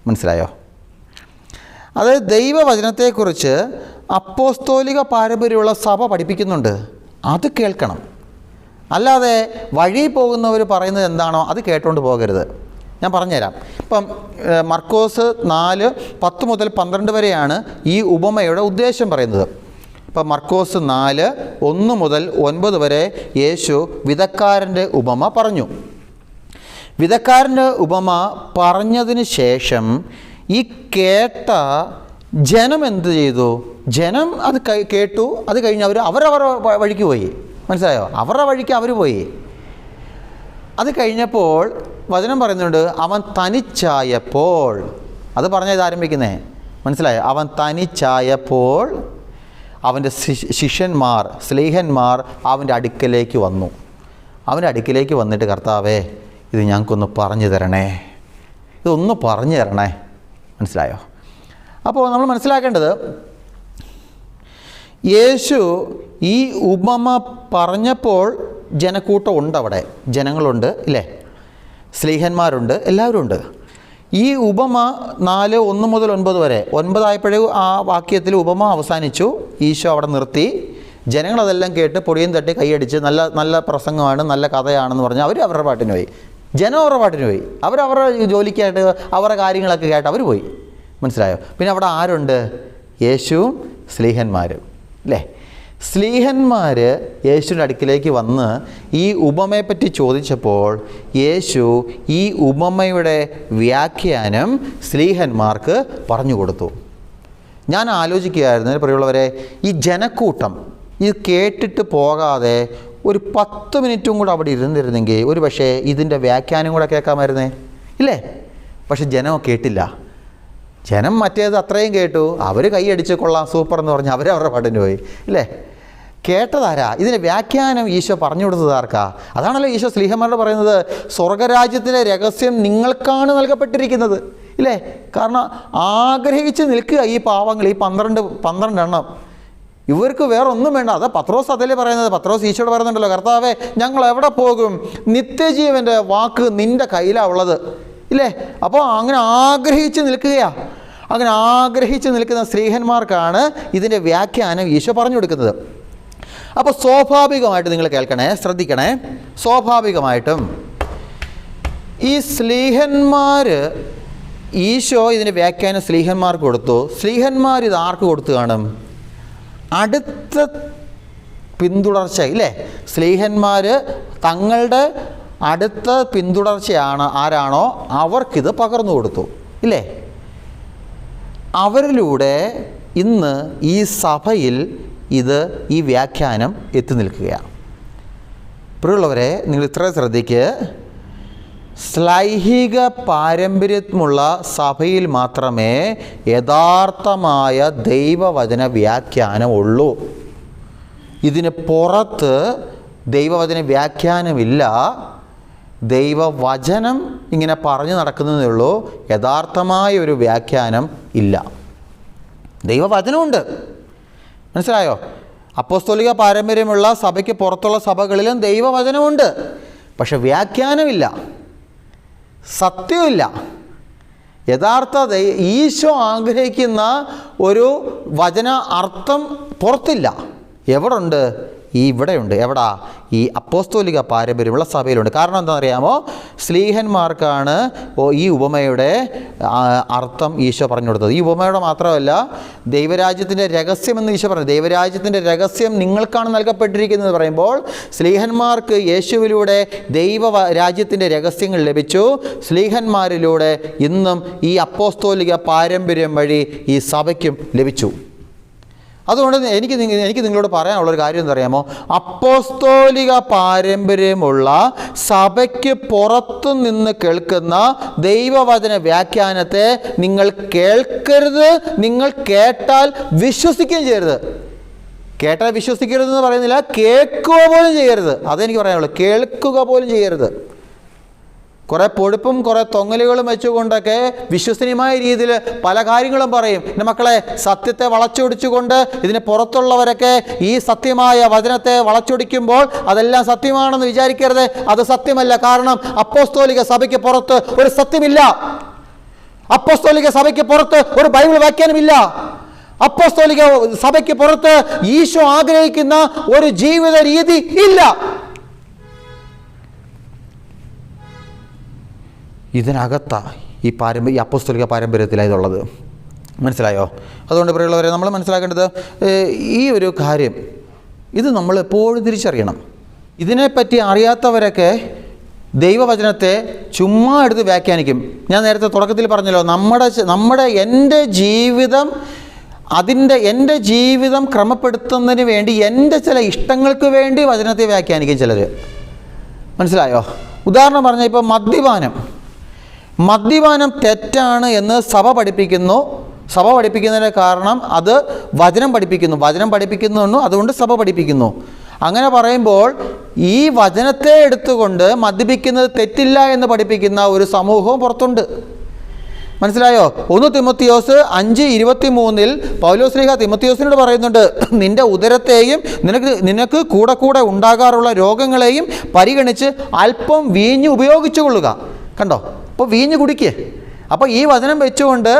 മനസ്സിലായോ? അതായത് ദൈവവചനത്തെക്കുറിച്ച് അപ്പോസ്തോലിക പാരമ്പര്യമുള്ള സഭ പഠിപ്പിക്കുന്നുണ്ട്, അത് കേൾക്കണം. അല്ലാതെ വഴി പോകുന്നവർ പറയുന്നത് എന്താണോ അത് കേട്ടുകൊണ്ട് പോകരുത്. ഞാൻ പറഞ്ഞുതരാം. ഇപ്പം മർക്കോസ് 4:10 മുതൽ 12 വരെയാണ് ഈ ഉപമയുടെ ഉദ്ദേശം പറയുന്നത്. ഇപ്പം മർക്കോസ് 4:1 മുതൽ 9 വരെ യേശു വിതക്കാരൻ്റെ ഉപമ പറഞ്ഞു. വിതക്കാരൻ്റെ ഉപമ പറഞ്ഞതിന് ശേഷം ഈ കേട്ട ജനം എന്ത് ചെയ്തു? ജനം അത് കേട്ടു. അത് കഴിഞ്ഞ് അവരവരുടെ വഴിക്ക് പോയി. മനസ്സിലായോ? അവരുടെ വഴിക്ക് അവർ പോയി. അത് കഴിഞ്ഞപ്പോൾ വചനം പറയുന്നുണ്ട്, അവൻ തനിച്ചായപ്പോൾ. അത് പറഞ്ഞാൽ ഇത് ആരംഭിക്കുന്നേ, മനസ്സിലായോ? അവൻ തനിച്ചായപ്പോൾ അവൻ്റെ ശിഷ്യന്മാർ, സ്ലീഹന്മാർ അവൻ്റെ അടുക്കലേക്ക് വന്നു. അവൻ്റെ അടുക്കലേക്ക് വന്നിട്ട്, കർത്താവേ ഇത് ഞങ്ങൾക്കൊന്ന് പറഞ്ഞു തരണേ, ഇതൊന്ന് പറഞ്ഞു തരണേ. മനസ്സിലായോ? അപ്പോൾ നമ്മൾ മനസ്സിലാക്കേണ്ടത്, യേശു ഈ ഉപമ പറഞ്ഞപ്പോൾ ജനക്കൂട്ടം ഉണ്ട്, അവിടെ ജനങ്ങളുണ്ട്, ഇല്ലേ? സ്ലീഹന്മാരുണ്ട്, എല്ലാവരും ഉണ്ട്. ഈ ഉപമ 4:1 മുതൽ 9 വരെ, 9 ആയപ്പോഴേ ആ വാക്യത്തിൽ ഉപമ അവസാനിച്ചു. ഈശോ അവിടെ നിർത്തി. ജനങ്ങളതെല്ലാം കേട്ട് പൊടിയും തട്ടി കൈയടിച്ച് നല്ല പ്രസംഗമാണ്, നല്ല കഥയാണെന്ന് പറഞ്ഞാൽ അവരുടെ പാട്ടിന് പോയി. ജനം അവരുടെ പാട്ടിന് പോയി. അവരവരുടെ ജോലിക്കായിട്ട് അവരുടെ കാര്യങ്ങളൊക്കെ കേട്ട് അവർ പോയി. മനസ്സിലായോ? പിന്നെ അവിടെ ആരുണ്ട്? യേശുവും സ്ലീഹന്മാരും, അല്ലേ? സ്ലീഹന്മാർ യേശുവിൻ്റെ അടുക്കിലേക്ക് വന്ന് ഈ ഉപമയെപ്പറ്റി ചോദിച്ചപ്പോൾ യേശു ഈ ഉപമയുടെ വ്യാഖ്യാനം സ്ലീഹന്മാർക്ക് പറഞ്ഞു കൊടുത്തു. ഞാൻ ആലോചിക്കുകയായിരുന്നു, പ്രിയമുള്ളവരെ, ഈ ജനക്കൂട്ടം ഇത് കേട്ടിട്ട് പോകാതെ ഒരു 10 മിനിറ്റും കൂടെ അവിടെ ഇരുന്നിരുന്നെങ്കിൽ ഒരു പക്ഷേ ഇതിൻ്റെ വ്യാഖ്യാനം കൂടെ കേൾക്കാമായിരുന്നേ, ഇല്ലേ? പക്ഷെ ജനം കേട്ടില്ല. ജനം മറ്റേത് അത്രയും കേട്ടു. അവർ കൈയടിച്ച് കൊള്ളാം, സൂപ്പർ എന്ന് പറഞ്ഞ് അവരവരുടെ പാട്ടിന് പോയി, ഇല്ലേ? കേട്ടതാരാ? ഇതിൻ്റെ വ്യാഖ്യാനം ഈശോ പറഞ്ഞു കൊടുത്തത് ആർക്കാ? അതാണല്ലോ ഈശോ സ്ലീഹന്മാരോട് പറയുന്നത്, സ്വർഗരാജ്യത്തിൻ്റെ രഹസ്യം നിങ്ങൾക്കാണ് നൽകപ്പെട്ടിരിക്കുന്നത്, ഇല്ലേ? കാരണം ആഗ്രഹിച്ച് നിൽക്കുക ഈ പാവങ്ങൾ, ഈ 12 എണ്ണം. ഇവർക്ക് വേറെ ഒന്നും വേണ്ട. അതാ പത്രോസ് അതല്ലേ പറയുന്നത്. പത്രോസ് ഈശോയോട് പറയുന്നുണ്ടല്ലോ, കർത്താവേ ഞങ്ങൾ എവിടെ പോകും? നിത്യജീവൻ്റെ വാക്ക് നിൻ്റെ കയ്യിലാണ് ഉള്ളത്, ഇല്ലേ? അപ്പോൾ അങ്ങനെ ആഗ്രഹിച്ച് നിൽക്കുകയാണ്. അങ്ങനെ ആഗ്രഹിച്ച് നിൽക്കുന്ന സ്ത്രീഹന്മാർക്കാണ് ഇതിൻ്റെ വ്യാഖ്യാനം ഈശോ പറഞ്ഞു കൊടുക്കുന്നത്. അപ്പോൾ സ്വാഭാവികമായിട്ട് നിങ്ങൾ കേൾക്കണേ, ശ്രദ്ധിക്കണേ. സ്വാഭാവികമായിട്ടും ഈ സ്ലീഹന്മാർ, ഈശോ ഇതിൻ്റെ വ്യാഖ്യാനം സ്ലീഹന്മാർക്ക് കൊടുത്തു. സ്ലീഹന്മാർ ഇത് ആർക്ക് കൊടുത്തു കാണും? അടുത്ത പിന്തുടർച്ച, ഇല്ലേ? സ്ലീഹന്മാർ തങ്ങളുടെ അടുത്ത പിന്തുടർച്ചയാണ് ആരാണോ അവർക്കിത് പകർന്നു കൊടുത്തു, ഇല്ലേ? അവരിലൂടെ ഇന്ന് ഈ സഭയിൽ ഈ വ്യാഖ്യാനം എത്തി നിൽക്കുകയാണ്. പ്രിയമുള്ളവരെ, നിങ്ങൾ ഇത്ര ശ്രദ്ധിക്കുക. ശ്ലൈഹിക പാരമ്പര്യമുള്ള സഭയിൽ മാത്രമേ യഥാർത്ഥമായ ദൈവവചന വ്യാഖ്യാനമുള്ളൂ. ഇതിന് പുറത്ത് ദൈവവചന വ്യാഖ്യാനമില്ല. ദൈവവചനം ഇങ്ങനെ പറഞ്ഞു നടക്കുന്നതേ ഉള്ളൂ, യഥാർത്ഥമായ ഒരു വ്യാഖ്യാനം ഇല്ല. ദൈവവചനമുണ്ട്, മനസ്സിലായോ? അപ്പോസ്തോലിക പാരമ്പര്യമുള്ള സഭയ്ക്ക് പുറത്തുള്ള സഭകളിലും ദൈവവചനമുണ്ട്, പക്ഷെ വ്യാഖ്യാനമില്ല, സത്യമില്ല. യഥാർത്ഥ ഈശോ ആഗ്രഹിക്കുന്ന ഒരു വചന അർത്ഥം പുറത്തില്ല. എവിടുണ്ട്? ഇവിടെയുണ്ട്. എവിടാ? ഈ അപ്പോസ്തോലിക പാരമ്പര്യമുള്ള സഭയിലുണ്ട്. കാരണം എന്താണെന്നറിയാമോ? സ്ലീഹന്മാർക്കാണ് ഈ ഉപമയുടെ അർത്ഥം ഈശോ പറഞ്ഞു കൊടുത്തത്. ഈ ഉപമയുടെ മാത്രമല്ല, ദൈവരാജ്യത്തിൻ്റെ രഹസ്യമെന്ന് ഈശോ പറഞ്ഞു. ദൈവരാജ്യത്തിൻ്റെ രഹസ്യം നിങ്ങൾക്കാണ് നൽകപ്പെട്ടിരിക്കുന്നത് പറയുമ്പോൾ സ്ലീഹന്മാർക്ക് യേശുവിലൂടെ ദൈവരാജ്യത്തിൻ്റെ രഹസ്യങ്ങൾ ലഭിച്ചു. സ്ലീഹന്മാരിലൂടെ ഇന്നും ഈ അപ്പോസ്തോലിക പാരമ്പര്യം വഴി ഈ സഭയ്ക്കും ലഭിച്ചു. അതുകൊണ്ട് എനിക്ക് നിങ്ങളോട് പറയാനുള്ളൊരു കാര്യം എന്താ അറിയാമോ? അപ്പോസ്തോലിക പാരമ്പര്യമുള്ള സഭയ്ക്ക് പുറത്തു നിന്ന് കേൾക്കുന്ന ദൈവവചന വ്യാഖ്യാനത്തെ നിങ്ങൾ കേൾക്കരുത്. നിങ്ങൾ കേട്ടാൽ വിശ്വസിക്കുകയും ചെയ്യരുത്. കേട്ടാൽ വിശ്വസിക്കരുതെന്ന് പറയുന്നില്ല, കേൾക്കുക പോലും ചെയ്യരുത്. അതെനിക്ക് പറയാനുള്ളൂ. കേൾക്കുക പോലും ചെയ്യരുത്. കുറേ പൊടിപ്പും കുറേ തൊങ്ങലുകളും വെച്ചുകൊണ്ടൊക്കെ വിശ്വസനീയമായ രീതിയിൽ പല കാര്യങ്ങളും പറയും. എൻ്റെ മക്കളെ, സത്യത്തെ വളച്ചൊടിച്ചുകൊണ്ട് ഇതിന് പുറത്തുള്ളവരൊക്കെ ഈ സത്യമായ വചനത്തെ വളച്ചൊടിക്കുമ്പോൾ അതെല്ലാം സത്യമാണെന്ന് വിചാരിക്കരുത്. അത് സത്യമല്ല. കാരണം അപ്പോസ്തോലിക സഭയ്ക്ക് പുറത്ത് ഒരു സത്യമില്ല. അപ്പോസ്തോലിക സഭയ്ക്ക് പുറത്ത് ഒരു ബൈബിൾ വ്യാഖ്യാനമില്ല. അപ്പോസ്തോലിക സഭയ്ക്ക് പുറത്ത് ഈശോ ആഗ്രഹിക്കുന്ന ഒരു ജീവിത രീതി ഇല്ല. ഇതിനകത്താണ് ഈ അപ്പോസ്തോലിക പാരമ്പര്യത്തിലായതുള്ളത്. മനസ്സിലായോ? അതുകൊണ്ട് പ്രിയമുള്ളവരെ, നമ്മൾ മനസ്സിലാക്കേണ്ടത് ഈ ഒരു കാര്യം, ഇത് നമ്മൾ എപ്പോഴും തിരിച്ചറിയണം. ഇതിനെപ്പറ്റി അറിയാത്തവരൊക്കെ ദൈവവചനത്തെ ചുമ്മാ എടുത്ത് വ്യാഖ്യാനിക്കും. ഞാൻ നേരത്തെ തുടക്കത്തിൽ പറഞ്ഞല്ലോ, എൻ്റെ ജീവിതം ക്രമപ്പെടുത്തുന്നതിന് വേണ്ടി എൻ്റെ ചില ഇഷ്ടങ്ങൾക്ക് വേണ്ടി വചനത്തെ വ്യാഖ്യാനിക്കും ചിലർ. മനസ്സിലായോ? ഉദാഹരണം പറഞ്ഞാൽ, ഇപ്പോൾ മദ്യപാനം തെറ്റാണ് എന്ന് സഭ പഠിപ്പിക്കുന്നു. സഭ പഠിപ്പിക്കുന്നതിൻ്റെ കാരണം അത് വചനം പഠിപ്പിക്കുന്നു, അതുകൊണ്ട് സഭ പഠിപ്പിക്കുന്നു. അങ്ങനെ പറയുമ്പോൾ ഈ വചനത്തെ എടുത്തുകൊണ്ട് മദ്യപിക്കുന്നത് തെറ്റില്ല എന്ന് പഠിപ്പിക്കുന്ന ഒരു സമൂഹവും പുറത്തുണ്ട്. മനസ്സിലായോ? 1 തിമോത്തിയോസ് 5:23 പൗലോസ്ലീഹ തിമോത്തിയോസിനോട് പറയുന്നുണ്ട്, നിന്റെ ഉദരത്തെയും നിനക്ക് കൂടെ ഉണ്ടാകാറുള്ള രോഗങ്ങളെയും പരിഗണിച്ച് അല്പം വീഞ്ഞ് ഉപയോഗിച്ചു കൊള്ളുക. കണ്ടോ? അപ്പോൾ വീഞ്ഞ് കുടിക്കുക. അപ്പോൾ ഈ വചനം വെച്ചുകൊണ്ട്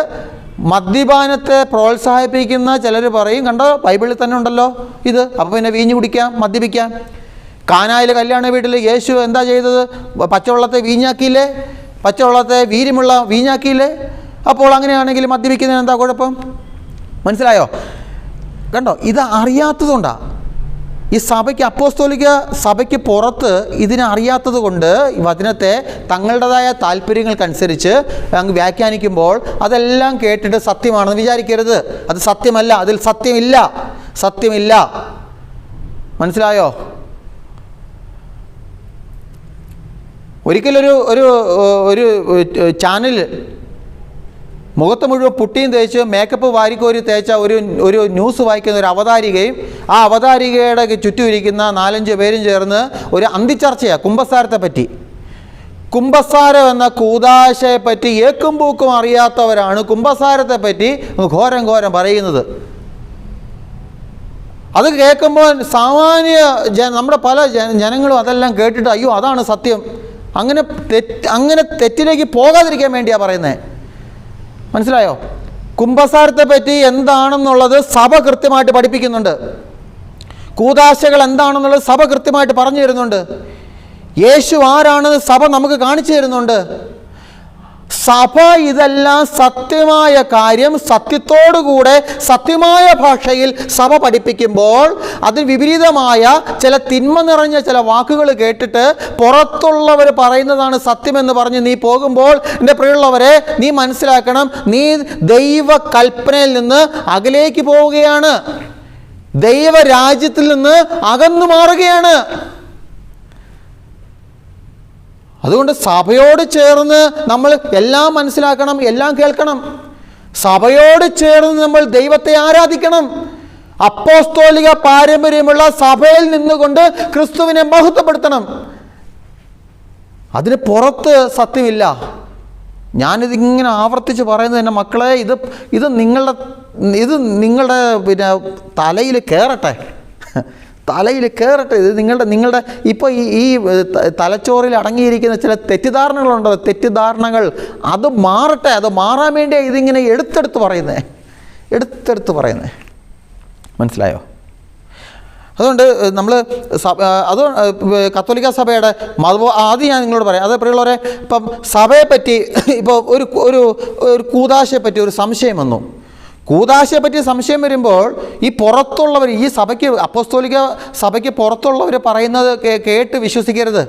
മദ്യപാനത്തെ പ്രോത്സാഹിപ്പിക്കുന്ന ചിലർ പറയും, കണ്ടോ ബൈബിളിൽ തന്നെ ഉണ്ടല്ലോ ഇത്, അപ്പോൾ പിന്നെ വീഞ്ഞ് കുടിക്കാം, മദ്യപിക്കാം. കാനായിലെ കല്യാണ വീട്ടിൽ യേശു എന്താ ചെയ്തത്? പച്ചവെള്ളത്തെ വീഞ്ഞാക്കിയില്ലേ? പച്ചവെള്ളത്തെ വീര്യമുള്ള വീഞ്ഞാക്കിയില്ലേ? അപ്പോൾ അങ്ങനെയാണെങ്കിൽ മദ്യപിക്കുന്നതിന് എന്താ കുഴപ്പം? മനസ്സിലായോ? കണ്ടോ? ഇത് അറിയാത്തതുകൊണ്ടാണ്. ഈ സഭയ്ക്ക്, അപ്പോസ്തോലിക സഭയ്ക്ക് പുറത്ത് ഇതിനെ അറിയാത്തത് കൊണ്ട് വചനത്തെ തങ്ങളുടേതായ താല്പര്യങ്ങൾക്കനുസരിച്ച് അങ്ങ് വ്യാഖ്യാനിക്കുമ്പോൾ അതെല്ലാം കേട്ടിട്ട് സത്യമാണെന്ന് വിചാരിക്കരുത്. അത് സത്യമല്ല. അതിൽ സത്യമില്ല. മനസ്സിലായോ? ഒരിക്കലൊരു ഒരു ചാനൽ മുഖത്ത് മുഴുവൻ പുട്ടിയും തേച്ച് മേക്കപ്പ് വാരിക്കോരി തേച്ച ഒരു ന്യൂസ് വായിക്കുന്ന ഒരു അവതാരികയും ആ അവതാരികയുടെ ചുറ്റും ഇരിക്കുന്ന 4-5 പേരും ചേർന്ന് ഒരു അന്തിച്ചർച്ചയാണ് കുമ്പസാരത്തെ പറ്റി. കുമ്പസാരം എന്ന കൂദാശയെപ്പറ്റി ഏക്കും പൂക്കും അറിയാത്തവരാണ് കുമ്പസാരത്തെ പറ്റി ഘോരം പറയുന്നത്. അത് കേൾക്കുമ്പോൾ സാമാന്യ നമ്മുടെ പല ജനങ്ങളും അതെല്ലാം കേട്ടിട്ട് അയ്യോ അതാണ് സത്യം, അങ്ങനെ തെറ്റിലേക്ക് പോകാതിരിക്കാൻ വേണ്ടിയാണ് പറയുന്നത്. മനസ്സിലായോ? കുമ്പസാരത്തെ പറ്റി എന്താണെന്നുള്ളത് സഭ കൃത്യമായിട്ട് പഠിപ്പിക്കുന്നുണ്ട്. കൂദാശകൾ എന്താണെന്നുള്ളത് സഭ കൃത്യമായിട്ട് പറഞ്ഞു തരുന്നുണ്ട്. യേശു ആരാണെന്ന് സഭ നമുക്ക് കാണിച്ചു തരുന്നുണ്ട്. സഭ ഇതെല്ലാം സത്യമായ കാര്യം സത്യത്തോടുകൂടെ സത്യമായ ഭാഷയിൽ സഭ പഠിപ്പിക്കുമ്പോൾ അതിന് വിപരീതമായ ചില തിന്മ നിറഞ്ഞ ചില വാക്കുകൾ കേട്ടിട്ട് പുറത്തുള്ളവർ പറയുന്നതാണ് സത്യമെന്ന് പറഞ്ഞ് നീ പോകുമ്പോൾ എൻ്റെ പ്രിയമുള്ളവരെ, നീ മനസ്സിലാക്കണം, നീ ദൈവ കൽപ്പനയിൽ നിന്ന് അകലേക്ക് പോവുകയാണ്. ദൈവരാജ്യത്തിൽ നിന്ന് അകന്നു മാറുകയാണ്. അതുകൊണ്ട് സഭയോട് ചേർന്ന് നമ്മൾ എല്ലാം മനസ്സിലാക്കണം, എല്ലാം കേൾക്കണം. സഭയോട് ചേർന്ന് നമ്മൾ ദൈവത്തെ ആരാധിക്കണം. അപ്പോസ്തോലിക പാരമ്പര്യമുള്ള സഭയിൽ നിന്നുകൊണ്ട് ക്രിസ്തുവിനെ മഹത്വപ്പെടുത്തണം. അതിന് പുറത്ത് സത്യമില്ല. ഞാനിതിങ്ങനെ ആവർത്തിച്ച് പറയുന്നത് എൻ്റെ മക്കളെ, ഇത് നിങ്ങളുടെ പിന്നെ തലയിൽ കയറട്ടെ. ഇത് നിങ്ങളുടെ ഇപ്പോൾ ഈ തലച്ചോറിൽ അടങ്ങിയിരിക്കുന്ന ചില തെറ്റിദ്ധാരണകളുണ്ടോ? തെറ്റിദ്ധാരണകൾ അത് മാറട്ടെ. അത് മാറാൻ വേണ്ടിയാണ് ഇതിങ്ങനെ എടുത്തെടുത്ത് പറയുന്നത്. മനസ്സിലായോ? അതുകൊണ്ട് നമ്മൾ കത്തോലിക്ക സഭയുടെ ആദ്യം ഞാൻ നിങ്ങളോട് പറയാം. അത് പ്രിയമുള്ളവരെ, ഇപ്പം സഭയെപ്പറ്റി ഇപ്പോൾ ഒരു കൂദാശയെപ്പറ്റി ഒരു സംശയം വന്നു. കൂദാശയെപ്പറ്റി സംശയം വരുമ്പോൾ ഈ പുറത്തുള്ളവർ, ഈ സഭയ്ക്ക്, അപ്പോസ്തോലിക സഭയ്ക്ക് പുറത്തുള്ളവർ പറയുന്നത് കേട്ട് വിശ്വസിക്കരുത്.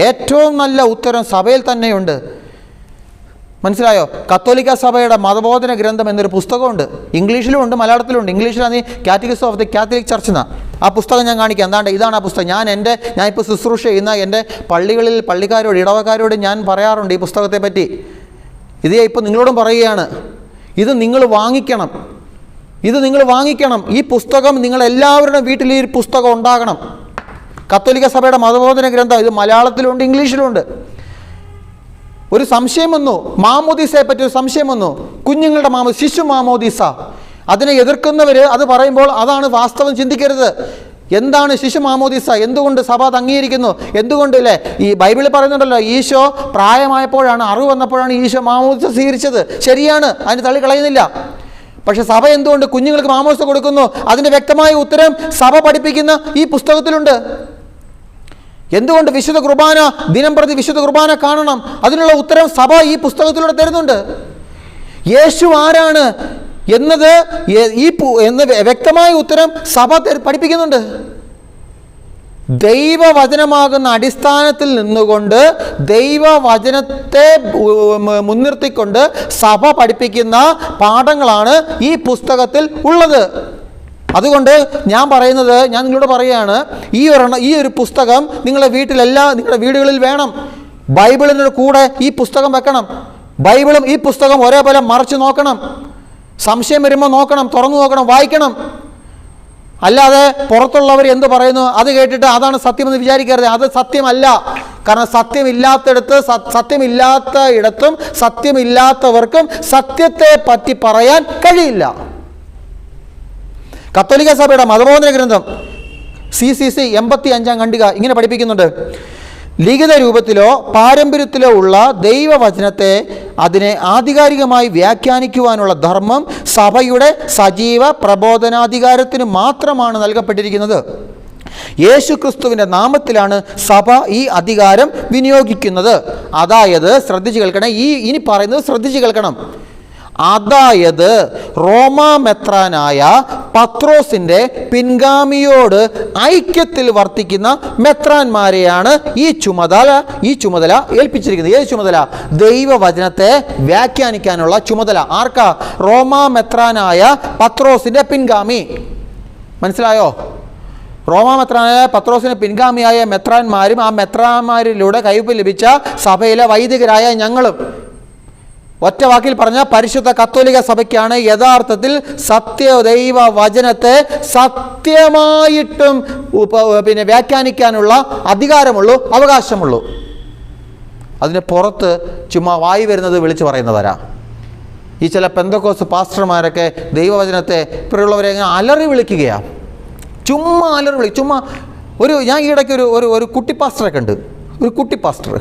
ഏറ്റവും നല്ല ഉത്തരം സഭയിൽ തന്നെയുണ്ട്. മനസ്സിലായോ? കത്തോലിക്ക സഭയുടെ മതബോധന ഗ്രന്ഥം എന്നൊരു പുസ്തകമുണ്ട്. ഇംഗ്ലീഷിലും ഉണ്ട്, മലയാളത്തിലും ഉണ്ട്. ഇംഗ്ലീഷിലാണ് ഈ catechism of the Catholic church എന്നാണ് ആ പുസ്തകം. ഞാൻ കാണിക്കാം. എന്താണ്ട് ഇതാണ് ആ പുസ്തകം. ഞാനിപ്പോൾ ശുശ്രൂഷ ചെയ്യുന്ന എൻ്റെ പള്ളികളിൽ പള്ളിക്കാരോട് ഇടവക്കാരോട് ഞാൻ പറയാറുണ്ട് ഈ പുസ്തകത്തെ പറ്റി. ഇത് ഇപ്പോൾ നിങ്ങളോടും പറയുകയാണ്, ഇത് നിങ്ങൾ വാങ്ങിക്കണം, ഇത് നിങ്ങൾ വാങ്ങിക്കണം. ഈ പുസ്തകം നിങ്ങളെല്ലാവരുടെയും വീട്ടിൽ ഈ പുസ്തകം ഉണ്ടാകണം. കത്തോലിക്ക സഭയുടെ മതബോധന ഗ്രന്ഥം. ഇത് മലയാളത്തിലുണ്ട്, ഇംഗ്ലീഷിലുണ്ട്. ഒരു സംശയം വന്നു, മാമോദീസയെ പറ്റി ഒരു സംശയം വന്നു. കുഞ്ഞുങ്ങളുടെ ശിശു മാമോദീസ. അതിനെ എതിർക്കുന്നവർ അത് പറയുമ്പോൾ അതാണ് വാസ്തവം. ചിന്തിക്കരുത്. എന്താണ് ശിശു മാമോദീസ? എന്തുകൊണ്ട് സഭ അത് അംഗീകരിക്കുന്നു? എന്തുകൊണ്ട് അല്ലേ? ഈ ബൈബിളിൽ പറയുന്നുണ്ടല്ലോ, ഈശോ പ്രായമായപ്പോഴാണ്, അറിവ് വന്നപ്പോഴാണ് ഈശോ മാമോദീസ സ്വീകരിച്ചത്. ശരിയാണ്, അതിന് തള്ളിക്കളയുന്നില്ല. പക്ഷെ സഭ എന്തുകൊണ്ട് കുഞ്ഞുങ്ങൾക്ക് മാമോദീസ കൊടുക്കുന്നു? അതിൻ്റെ വ്യക്തമായ ഉത്തരം സഭ പഠിപ്പിക്കുന്ന ഈ പുസ്തകത്തിലുണ്ട്. എന്തുകൊണ്ട് വിശുദ്ധ കുർബാന ദിനം പ്രതി വിശുദ്ധ കുർബാന കാണണം? അതിനുള്ള ഉത്തരം സഭ ഈ പുസ്തകത്തിലൂടെ തരുന്നുണ്ട്. യേശു ആരാണ് എന്ന വ്യക്തമായ ഉത്തരം സഭ പഠിപ്പിക്കുന്നുണ്ട്. ദൈവവചനമാകുന്ന അടിസ്ഥാനത്തിൽ നിന്നുകൊണ്ട്, ദൈവവചനത്തെ മുൻനിർത്തിക്കൊണ്ട് സഭ പഠിപ്പിക്കുന്ന പാഠങ്ങളാണ് ഈ പുസ്തകത്തിൽ ഉള്ളത്. അതുകൊണ്ട് ഞാൻ നിങ്ങളോട് പറയുകയാണ്, ഈ ഒരു പുസ്തകം നിങ്ങളുടെ വീടുകളിൽ വേണം. ബൈബിളിനോട് കൂടെ ഈ പുസ്തകം വെക്കണം. ബൈബിളും ഈ പുസ്തകം ഒരേപോലെ മറിച്ച് നോക്കണം. സംശയം വരുമ്പോൾ നോക്കണം, തുറന്നു നോക്കണം, വായിക്കണം. അല്ലാതെ പുറത്തുള്ളവർ എന്ത് പറയുന്നു അത് കേട്ടിട്ട് അതാണ് സത്യമെന്ന് വിചാരിക്കരുത്. അത് സത്യമല്ല. കാരണം സത്യമില്ലാത്ത ഇടത്തും സത്യമില്ലാത്തവർക്കും സത്യത്തെ പറ്റി പറയാൻ കഴിയില്ല. കത്തോലിക്ക സഭയുടെ മതബോധന ഗ്രന്ഥം CCC 85 ഖണ്ഡിക ഇങ്ങനെ പഠിപ്പിക്കുന്നുണ്ട്: ലിഖിത രൂപത്തിലോ പാരമ്പര്യത്തിലോ ഉള്ള ദൈവവചനത്തെ അതിനെ ആധികാരികമായി വ്യാഖ്യാനിക്കുവാനുള്ള ധർമ്മം സഭയുടെ സജീവ പ്രബോധനാധികാരത്തിന് മാത്രമാണ് നൽകപ്പെട്ടിരിക്കുന്നത്. യേശുക്രിസ്തുവിൻ്റെ നാമത്തിലാണ് സഭ ഈ അധികാരം വിനിയോഗിക്കുന്നത്. അതായത് ശ്രദ്ധിച്ചു കേൾക്കണം, ഇനി പറയുന്നത് ശ്രദ്ധിച്ചു കേൾക്കണം. അതായത് റോമാ മെത്രാനായ പത്രോസിൻ്റെ പിൻഗാമിയോട് ഐക്യത്തിൽ വർത്തിക്കുന്ന മെത്രാന്മാരെയാണ് ഈ ചുമതല ഏൽപ്പിച്ചിരിക്കുന്നത്. ഏത് ചുമതല? ദൈവവചനത്തെ വ്യാഖ്യാനിക്കാനുള്ള ചുമതല. ആർക്കാ? റോമാ മെത്രാനായ പത്രോസിൻ്റെ പിൻഗാമി. മനസ്സിലായോ? റോമാ മെത്രാനായ പത്രോസിന് പിൻഗാമിയായ മെത്രാന്മാരും ആ മെത്രാന്മാരിലൂടെ കൈവപ്പ് ലഭിച്ച സഭയിലെ വൈദികരായ ഞങ്ങളും, ഒറ്റ വാക്കിൽ പറഞ്ഞാൽ പരിശുദ്ധ കത്തോലിക്ക സഭയ്ക്കാണ് യഥാർത്ഥത്തിൽ ദൈവ വചനത്തെ സത്യമായിട്ടും വ്യാഖ്യാനിക്കാനുള്ള അധികാരമുള്ളൂ, അവകാശമുള്ളൂ. അതിന് പുറത്ത് ചുമ്മാ വായി വരുന്നത് വിളിച്ചു പറയുന്നവരാ ഈ ചില പെന്തക്കോസ് പാസ്റ്റർമാരൊക്കെ. ദൈവവചനത്തെ ഇപ്പോഴുള്ളവരെ അലറി വിളിക്കുകയാണ്. ചുമ്മാ അലറി ചുമ്മാ ഞാൻ ഈയിടയ്ക്ക് ഒരു കുട്ടി പാസ്റ്ററൊക്കെ ഉണ്ട്. ഒരു കുട്ടി പാസ്റ്റർ,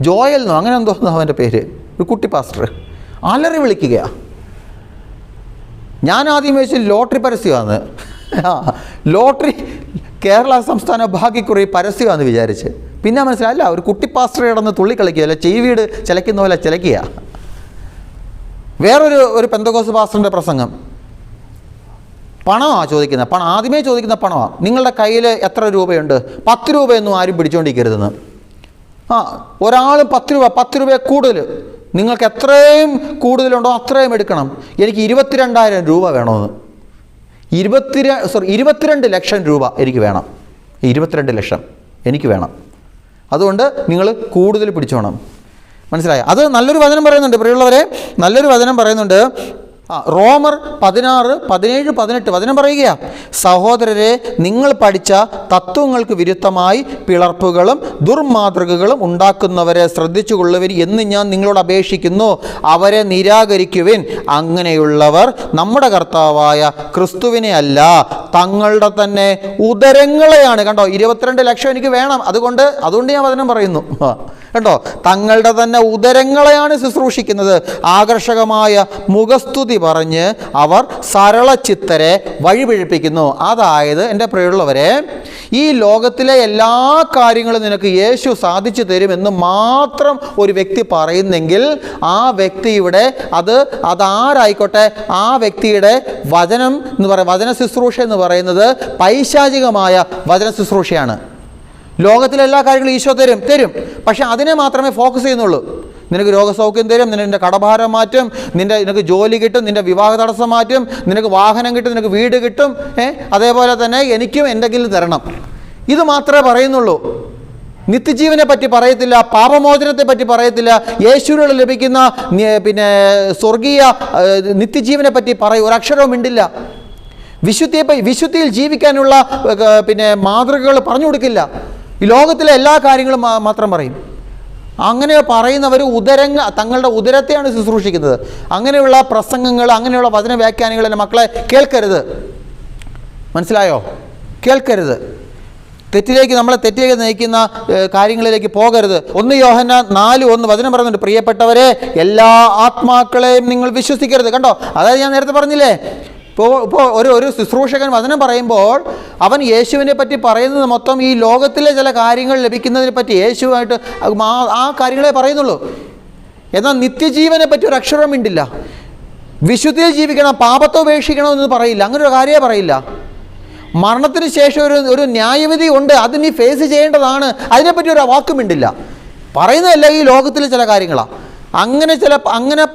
ജോയൽ എന്നോ അങ്ങനെ എന്തോ അവൻ്റെ പേര്. ഒരു കുട്ടി പാസ്റ്റർ അലറി വിളിക്കുകയാണ്. ഞാൻ ആദ്യം വെച്ച് ലോട്ടറി പരസ്യമാണ്. ലോട്ടറി കേരള സംസ്ഥാന ഭാഗ്യക്കുറി പരസ്യമാണെന്ന് വിചാരിച്ച്. പിന്നെ മനസ്സിലായില്ല, ഒരു കുട്ടി പാസ്റ്റർ കിടന്ന് തുള്ളി കളിക്കുക, അല്ല ചെവീട് ചിലയ്ക്കുന്ന പോലെ ചിലയ്ക്കുക. വേറൊരു പെന്തക്കോസ് പാസ്റ്ററിൻ്റെ പ്രസംഗം. പണമാണ് ചോദിക്കുന്നത്. ആദ്യമേ ചോദിക്കുന്ന പണമാണ്. നിങ്ങളുടെ കയ്യിൽ എത്ര രൂപയുണ്ട്? 10 രൂപയൊന്നും ആരും പിടിച്ചുകൊണ്ടിരിക്കരുതെന്ന്. ഒരാളും 10 രൂപ കൂടുതൽ, നിങ്ങൾക്ക് എത്രയും കൂടുതലുണ്ടോ അത്രയും എടുക്കണം. എനിക്ക് 22,000 രൂപ വേണമെന്ന്. 22 ലക്ഷം രൂപ എനിക്ക് വേണം. 22 ലക്ഷം എനിക്ക് വേണം. അതുകൊണ്ട് നിങ്ങൾ കൂടുതൽ പിടിച്ചോണം. മനസ്സിലായോ? അത് നല്ലൊരു വചനം പറയുന്നുണ്ട് പ്രിയമുള്ളവരെ, നല്ലൊരു വചനം പറയുന്നുണ്ട്. റോമർ 16, 17, 18 വചനം പറയുകയാണ്: സഹോദരരെ, നിങ്ങൾ പഠിച്ച തത്വങ്ങൾക്ക് വിരുദ്ധമായി പിളർപ്പുകളും ദുർമാതൃകകളും ഉണ്ടാക്കുന്നവരെ ശ്രദ്ധിച്ചുകൊള്ളുവിൻ എന്ന് ഞാൻ നിങ്ങളോട് അപേക്ഷിക്കുന്നു. അവരെ നിരാകരിക്കുവിൻ. അങ്ങനെയുള്ളവർ നമ്മുടെ കർത്താവായ ക്രിസ്തുവിനെ അല്ല, തങ്ങളുടെ തന്നെ ഉദരങ്ങളെയാണ്. കണ്ടോ, 22 ലക്ഷം എനിക്ക് വേണം. അതുകൊണ്ട് ഞാൻ വചനം പറയുന്നു. കണ്ടോ, തങ്ങളുടെ തന്നെ ഉദരങ്ങളെയാണ് ശുശ്രൂഷിക്കുന്നത്. ആകർഷകമായ മുഖസ്തുതി പറഞ്ഞ് അവർ സരളചിത്തരെ വഴിപിഴപ്പിക്കുന്നു. അതായത് എൻ്റെ പ്രിയമുള്ളവരെ, ഈ ലോകത്തിലെ എല്ലാ കാര്യങ്ങളും നിനക്ക് യേശു സാധിച്ചു തരുമെന്ന് മാത്രം ഒരു വ്യക്തി പറയുന്നെങ്കിൽ ആ വ്യക്തിയുടെ അതാരായിക്കോട്ടെ, ആ വ്യക്തിയുടെ വചന ശുശ്രൂഷ എന്ന് പറയുന്നത് പൈശാചികമായ വചന ശുശ്രൂഷയാണ്. ലോകത്തിലെ എല്ലാ കാര്യങ്ങളും ഈശോ തരും, പക്ഷെ അതിനെ മാത്രമേ ഫോക്കസ് ചെയ്യുന്നുള്ളൂ. നിനക്ക് രോഗസൗഖ്യം തരും, നിന്റെ കടഭാരം മാറ്റും, നിനക്ക് ജോലി കിട്ടും, നിന്റെ വിവാഹ തടസ്സം മാറ്റും, നിനക്ക് വാഹനം കിട്ടും, നിനക്ക് വീട് കിട്ടും. അതേപോലെ തന്നെ എനിക്കും എന്തെങ്കിലും തരണം. ഇത് മാത്രമേ പറയുന്നുള്ളൂ. നിത്യജീവനെ പറ്റി പറയത്തില്ല, പാപമോചനത്തെ പറ്റി പറയത്തില്ല, യേശുവിൽ ലഭിക്കുന്ന സ്വർഗീയ നിത്യജീവനെ പറ്റി ഒരക്ഷരവും മിണ്ടില്ല. വിശുദ്ധിയിൽ ജീവിക്കാനുള്ള മാതൃകകൾ പറഞ്ഞു കൊടുക്കില്ല. ഈ ലോകത്തിലെ എല്ലാ കാര്യങ്ങളും മാത്രം പറയും. അങ്ങനെ പറയുന്നവർ തങ്ങളുടെ ഉദരത്തെയാണ് ശുശ്രൂഷിക്കുന്നത്. അങ്ങനെയുള്ള പ്രസംഗങ്ങൾ, അങ്ങനെയുള്ള വചന വ്യാഖ്യാനങ്ങൾ എൻ്റെ മക്കളെ കേൾക്കരുത്. മനസ്സിലായോ? കേൾക്കരുത്. നമ്മളെ തെറ്റിലേക്ക് നയിക്കുന്ന കാര്യങ്ങളിലേക്ക് പോകരുത്. 1 യോഹന്നാൻ 4:1 വചനം പറയുന്നുണ്ട്, പ്രിയപ്പെട്ടവരെ, എല്ലാ ആത്മാക്കളെയും നിങ്ങൾ വിശ്വസിക്കരുത്. കണ്ടോ? അതായത് ഞാൻ നേരത്തെ പറഞ്ഞില്ലേ, ഇപ്പോൾ ഒരു ശുശ്രൂഷകൻ വചനം പറയുമ്പോൾ അവൻ യേശുവിനെ പറ്റി പറയുന്നത് മൊത്തം ഈ ലോകത്തിലെ ചില കാര്യങ്ങൾ ലഭിക്കുന്നതിനെ പറ്റി യേശുവായിട്ട് ആ കാര്യങ്ങളെ പറയുന്നുള്ളൂ. എന്നാൽ നിത്യജീവനെ പറ്റി ഒരു അക്ഷരം മിണ്ടില്ല. വിശുദ്ധിയിൽ ജീവിക്കണം, പാപത്തെ ഉപേക്ഷിക്കണമെന്ന് പറയില്ല. അങ്ങനെ ഒരു കാര്യമേ പറയില്ല. മരണത്തിന് ശേഷം ഒരു ന്യായവിധി ഉണ്ട്, അത് നീ ഫേസ് ചെയ്യേണ്ടതാണ്, അതിനെപ്പറ്റി ഒരു വാക്കുമിണ്ടില്ല. പറയുന്നതല്ല ഈ ലോകത്തിലെ ചില കാര്യങ്ങളാണ്. അങ്ങനെ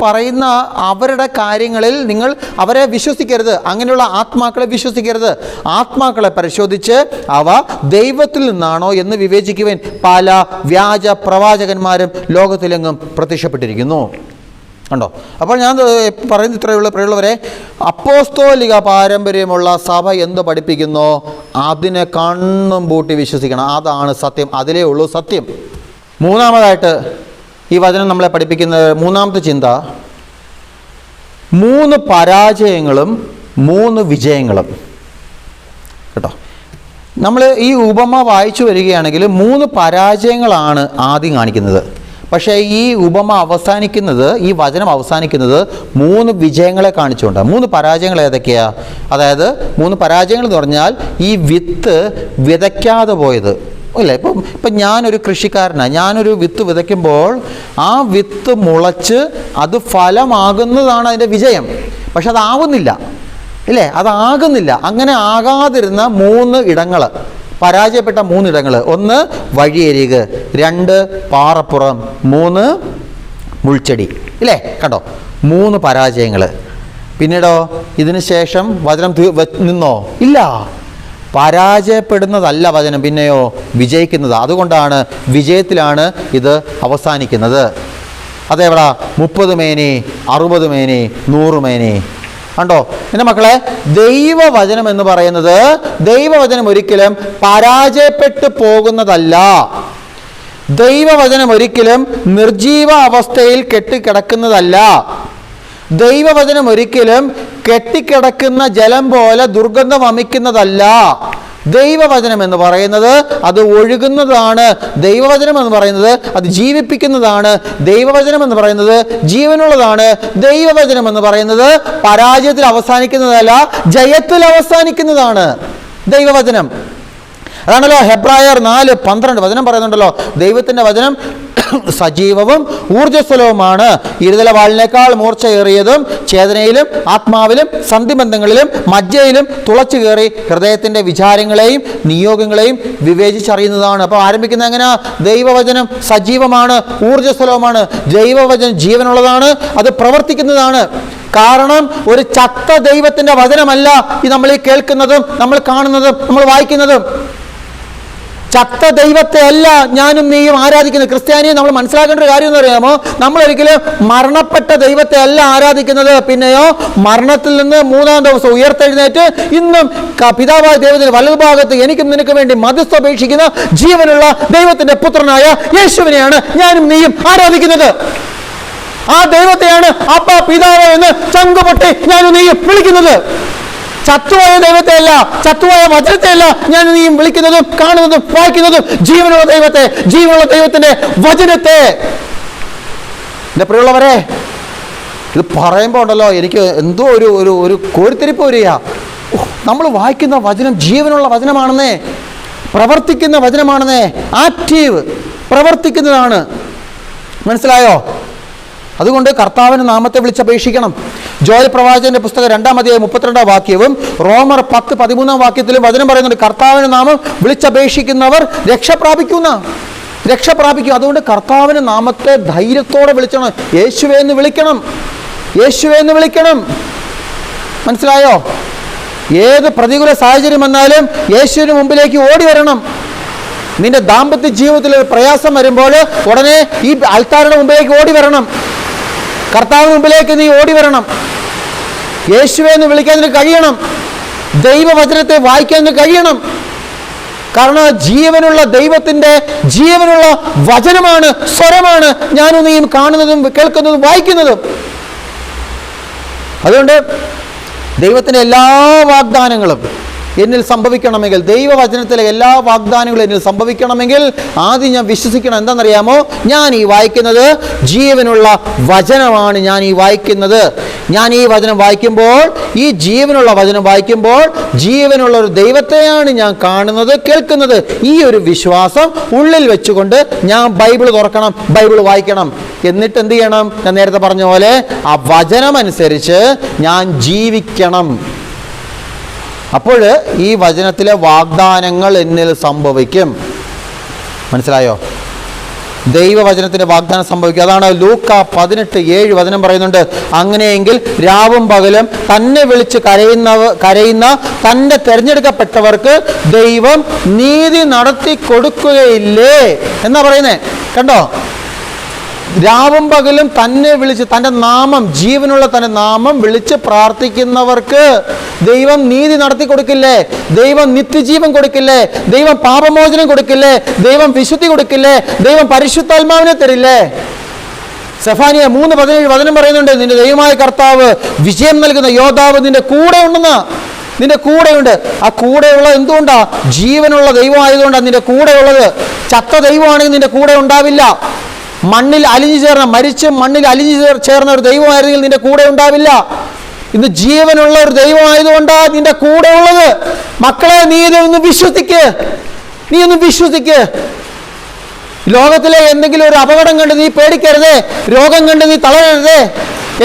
പറയുന്ന അവരുടെ കാര്യങ്ങളിൽ നിങ്ങൾ അവരെ വിശ്വസിക്കരുത്. അങ്ങനെയുള്ള ആത്മാക്കളെ വിശ്വസിക്കരുത്. ആത്മാക്കളെ പരിശോധിച്ച് അവ ദൈവത്തിൽ നിന്നാണോ എന്ന് വിവേചിക്കുവാൻ പല വ്യാജ പ്രവാചകന്മാരും ലോകത്തിലെങ്ങും പ്രത്യക്ഷപ്പെട്ടിരിക്കുന്നു. കണ്ടോ? അപ്പോൾ ഞാൻ പറയുന്നത് ഇത്രയുള്ള പ്രിയമുള്ളവരെ, അപ്പോസ്തോലിക പാരമ്പര്യമുള്ള സഭ എന്ത് പഠിപ്പിക്കുന്നോ അതിനെ കണ്ണും പൂട്ടി വിശ്വസിക്കണം. അതാണ് സത്യം, അതിലേ ഉള്ളൂ സത്യം. മൂന്നാമതായിട്ട് ഈ വചനം നമ്മളെ പഠിപ്പിക്കുന്ന മൂന്നാമത്തെ ചിന്ത, 3 പരാജയങ്ങളും 3 വിജയങ്ങളും. കേട്ടോ? നമ്മൾ ഈ ഉപമ വായിച്ചു വരികയാണെങ്കിൽ 3 പരാജയങ്ങളാണ് ആദ്യം കാണിക്കുന്നത്. പക്ഷേ ഈ ഉപമ അവസാനിക്കുന്നത്, ഈ വചനം അവസാനിക്കുന്നത് 3 വിജയങ്ങളെ കാണിച്ചുകൊണ്ടാണ്. 3 പരാജയങ്ങൾ ഏതൊക്കെയാണ്? അതായത് 3 പരാജയങ്ങൾ എന്ന് പറഞ്ഞാൽ ഈ വിത്ത് വിതയ്ക്കാതെ പോയത്. ഇല്ല, ഇപ്പം ഞാനൊരു കൃഷിക്കാരനാണ്. ഞാനൊരു വിത്ത് വിതയ്ക്കുമ്പോൾ ആ വിത്ത് മുളച്ച് അത് ഫലമാകുന്നതാണ് അതിൻ്റെ വിജയം. പക്ഷെ അതാവുന്നില്ല, ഇല്ലേ? അതാകുന്നില്ല. അങ്ങനെ ആകാതിരുന്ന 3 ഇടങ്ങൾ, പരാജയപ്പെട്ട 3 ഇടങ്ങൾ: 1 വഴിയരിക്, 2 പാറപ്പുറം, 3 മുൾച്ചെടി. ഇല്ലേ? കണ്ടോ? 3 പരാജയങ്ങൾ. പിന്നീടോ ഇതിന് ശേഷം വചനം നിന്നോ? ഇല്ല. പരാജയപ്പെടുന്നതല്ല വചനം, പിന്നെയോ വിജയിക്കുന്നത്. അതുകൊണ്ടാണ് വിജയത്തിലാണ് ഇത് അവസാനിക്കുന്നത്. അതെവിടാ? 30 മേനി, 60 മേനി, 100 മേനി. കണ്ടോ എൻ്റെ മക്കളെ? ദൈവവചനം എന്ന് പറയുന്നത്, ദൈവവചനം ഒരിക്കലും പരാജയപ്പെട്ടു പോകുന്നതല്ല. ദൈവവചനം ഒരിക്കലും നിർജീവ അവസ്ഥയിൽ കെട്ടിക്കിടക്കുന്നതല്ല. ദൈവവചനം ഒരിക്കലും കെട്ടിക്കിടക്കുന്ന ജലം പോലെ ദുർഗന്ധം വമിക്കുന്നതല്ല. ദൈവവചനം എന്ന് പറയുന്നത് അത് ഒഴുകുന്നതാണ്. ദൈവവചനം എന്ന് പറയുന്നത് അത് ജീവിപ്പിക്കുന്നതാണ്. ദൈവവചനം എന്ന് പറയുന്നത് ജീവനുള്ളതാണ്. ദൈവവചനം എന്ന് പറയുന്നത് പരാജയത്തിൽ അവസാനിക്കുന്നതല്ല, ജയത്തിൽ അവസാനിക്കുന്നതാണ് ദൈവവചനം. അതാണല്ലോ ഹെബ്രായർ 4:12 വചനം പറയുന്നുണ്ടല്ലോ, ദൈവത്തിൻ്റെ വചനം സജീവവും ഊർജ്ജസ്വലവുമാണ്, ഇരുതല വാളിനേക്കാൾ മൂർച്ചയേറിയതും, ചേതനയിലും ആത്മാവിലും സന്ധിബന്ധങ്ങളിലും മജ്ജയിലും തുളച്ചു കയറി ഹൃദയത്തിൻ്റെ വിചാരങ്ങളെയും നിയോഗങ്ങളെയും വിവേചിച്ചറിയുന്നതാണ്. അപ്പോൾ ആരംഭിക്കുന്നത് എങ്ങനെയാ? ദൈവവചനം സജീവമാണ്, ഊർജ്ജസ്വലവുമാണ്. ദൈവവചനം ജീവനുള്ളതാണ്, അത് പ്രവർത്തിക്കുന്നതാണ്. കാരണം ഒരു ചത്ത ദൈവത്തിൻ്റെ വചനമല്ല ഈ നമ്മൾ ഈ കേൾക്കുന്നതും നമ്മൾ കാണുന്നതും നമ്മൾ വായിക്കുന്നതും. ചത്ത ദൈവത്തെ അല്ല ഞാനും നീയും ആരാധിക്കുന്നത്. ക്രിസ്ത്യാനിയെ നമ്മൾ മനസ്സിലാക്കേണ്ട ഒരു കാര്യം എന്ന് പറയാമോ? നമ്മളൊരിക്കലും മരണപ്പെട്ട ദൈവത്തെ അല്ല ആരാധിക്കുന്നത്. പിന്നെയോ മരണത്തിൽ നിന്ന് 3-ാം ദിവസം ഉയർത്തെഴുന്നേറ്റ് ഇന്നും പിതാവായ ദൈവത്തിന്റെ വലതുഭാഗത്ത് എനിക്കും നിനക്ക് വേണ്ടി മധ്യസ്ഥ അപേക്ഷിക്കുന്ന ജീവനുള്ള ദൈവത്തിന്റെ പുത്രനായ യേശുവിനെയാണ് ഞാനും നീയും ആരാധിക്കുന്നത്. ആ ദൈവത്തെയാണ് അപ്പ പിതാവ് എന്ന് ചങ്കുപൊട്ടി ഞാനും നീയും വിളിക്കുന്നത്. ചത്തുപോയ ദൈവത്തെ അല്ല, ചത്തുപോയ വചനത്തെ അല്ല ഞാൻ നീയും വിളിക്കുന്നതും കാണുന്നതും വായിക്കുന്നതും. ജീവനുള്ള ദൈവത്തെ, ജീവനുള്ള ദൈവത്തിന്റെ വചനത്തെ. എൻ്റെ പ്രിയമുള്ളവരെ, ഇത് പറയുമ്പോൾ ഉണ്ടല്ലോ എനിക്ക് എന്തോ ഒരു കോരിത്തിരിപ്പ് വരിക. നമ്മൾ വായിക്കുന്ന വചനം ജീവനുള്ള വചനമാണെന്നേ, പ്രവർത്തിക്കുന്ന വചനമാണെന്നേ, ആക്റ്റീവ് പ്രവർത്തിക്കുന്നതാണ്. മനസ്സിലായോ? അതുകൊണ്ട് കർത്താവിൻ്റെ നാമത്തെ വിളിച്ചപേക്ഷിക്കണം. ജോയൽ പ്രവാചകന്റെ പുസ്തകം 2-ാം അധ്യായം 32-ാം വാക്യവും റോമർ 10:13 വാക്യത്തിലും വചനം പറയുന്നുണ്ട്, കർത്താവിൻ്റെ നാമം വിളിച്ചപേക്ഷിക്കുന്നവർ രക്ഷ പ്രാപിക്കുന്ന. രക്ഷ പ്രാപിക്കും. അതുകൊണ്ട് കർത്താവിൻ്റെ നാമത്തെ ധൈര്യത്തോടെ വിളിക്കണം. യേശുവേ എന്ന് വിളിക്കണം, യേശുവേ എന്ന് വിളിക്കണം. മനസ്സിലായോ? ഏത് പ്രതികൂല സാഹചര്യം വന്നാലും യേശുവിന് മുമ്പിലേക്ക് ഓടി വരണം. നിന്റെ ദാമ്പത്യ ജീവിതത്തിൽ ഒരു പ്രയാസം വരുമ്പോൾ ഉടനെ ഈ ആൾക്കാരുടെ മുമ്പിലേക്ക് ഓടി വരണം. കർത്താവിന് മുമ്പിലേക്ക് നീ ഓടി വരണം. യേശുവേ എന്ന് വിളിക്കാൻ നിനക്ക് കഴിയണം. ദൈവവചനത്തെ വായിക്കാൻ നിനക്ക് കഴിയണം. കാരണം ജീവനുള്ള ദൈവത്തിൻ്റെ ജീവനുള്ള വചനമാണ്, സ്വരമാണ് ഞാനും നീയും കാണുന്നതും കേൾക്കുന്നതും വായിക്കുന്നതും. അതുകൊണ്ട് ദൈവത്തിൻ്റെ എല്ലാ വാഗ്ദാനങ്ങളും എന്നിൽ സംഭവിക്കണമെങ്കിൽ, ദൈവവചനത്തിലെ എല്ലാ വാഗ്ദാനങ്ങളും എന്നിൽ സംഭവിക്കണമെങ്കിൽ ആദ്യം ഞാൻ വിശ്വസിക്കണം. എന്താണെന്നറിയാമോ? ഞാൻ ഈ വായിക്കുന്നത് ജീവനുള്ള വചനമാണ്. ഞാൻ ഈ വായിക്കുന്നത്, ഞാൻ ഈ വചനം വായിക്കുമ്പോൾ, ഈ ജീവനുള്ള വചനം വായിക്കുമ്പോൾ ജീവനുള്ള ഒരു ദൈവത്തെയാണ് ഞാൻ കാണുന്നത്, കേൾക്കുന്നത്. ഈ ഒരു വിശ്വാസം ഉള്ളിൽ വെച്ചുകൊണ്ട് ഞാൻ ബൈബിൾ തുറക്കണം, ബൈബിൾ വായിക്കണം. എന്നിട്ട് എന്ത് ചെയ്യണം? ഞാൻ നേരത്തെ പറഞ്ഞ പോലെ ആ വചനമനുസരിച്ച് ഞാൻ ജീവിക്കണം. അപ്പോൾ ഈ വചനത്തിലെ വാഗ്ദാനങ്ങൾ എന്നിൽ സംഭവിക്കും. മനസ്സിലായോ? ദൈവവചനത്തിൻ്റെ വാഗ്ദാനം സംഭവിക്കും. അതാണ് ലൂക്ക 18:7 വചനം പറയുന്നുണ്ട്. അങ്ങനെയെങ്കിൽ രാവും പകലും തന്നെ വിളിച്ച് കരയുന്ന തൻ്റെ തിരഞ്ഞെടുക്കപ്പെട്ടവർക്ക് ദൈവം നീതി നടത്തി കൊടുക്കുകയില്ലേ എന്നാ പറയുന്നേ. കണ്ടോ? രാവും പകലും തന്നെ വിളിച്ച്, തൻ്റെ നാമം, ജീവനുള്ള തൻ്റെ നാമം വിളിച്ച് പ്രാർത്ഥിക്കുന്നവർക്ക് ദൈവം നീതി നടത്തി കൊടുക്കില്ലേ? ദൈവം നിത്യജീവൻ കൊടുക്കില്ലേ? ദൈവം പാപമോചനം കൊടുക്കില്ലേ? ദൈവം വിശുദ്ധി കൊടുക്കില്ലേ? ദൈവം പരിശുദ്ധാത്മാവിനെ തരില്ലേ? സെഫാനിയ 3:17 വചനം പറയുന്നുണ്ട്, നിന്റെ ദൈവമായ കർത്താവ് വിജയം നൽകുന്ന യോദ്ധാവ് നിന്റെ കൂടെ ഉണ്ടെന്ന്. നിന്റെ കൂടെയുണ്ട്. ആ കൂടെയുള്ള എന്തുകൊണ്ടാ? ജീവനുള്ള ദൈവമായതുകൊണ്ടാണ് നിന്റെ കൂടെ ഉള്ളത്. ചത്ത ദൈവമാണെങ്കിൽ നിന്റെ കൂടെ ഉണ്ടാവില്ല. മണ്ണിൽ അലിഞ്ഞു ചേർന്ന, മരിച്ച് മണ്ണിൽ അലിഞ്ഞു ചേർന്ന ഒരു ദൈവമായിരുന്നെങ്കിൽ നിന്റെ കൂടെ ഉണ്ടാവില്ല. ഇന്ന് ജീവനുള്ള ഒരു ദൈവമായതുകൊണ്ടാണ് നിന്റെ കൂടെ ഉള്ളത്. മക്കളെ, നീ ഇതൊന്ന് വിശ്വസിക്ക്, നീ ഒന്ന് വിശ്വസിക്ക്. ലോകത്തിലെ എന്തെങ്കിലും ഒരു അപകടം കണ്ട് നീ പേടിക്കരുതേ, രോഗം കണ്ട് നീ തളരരുതേ,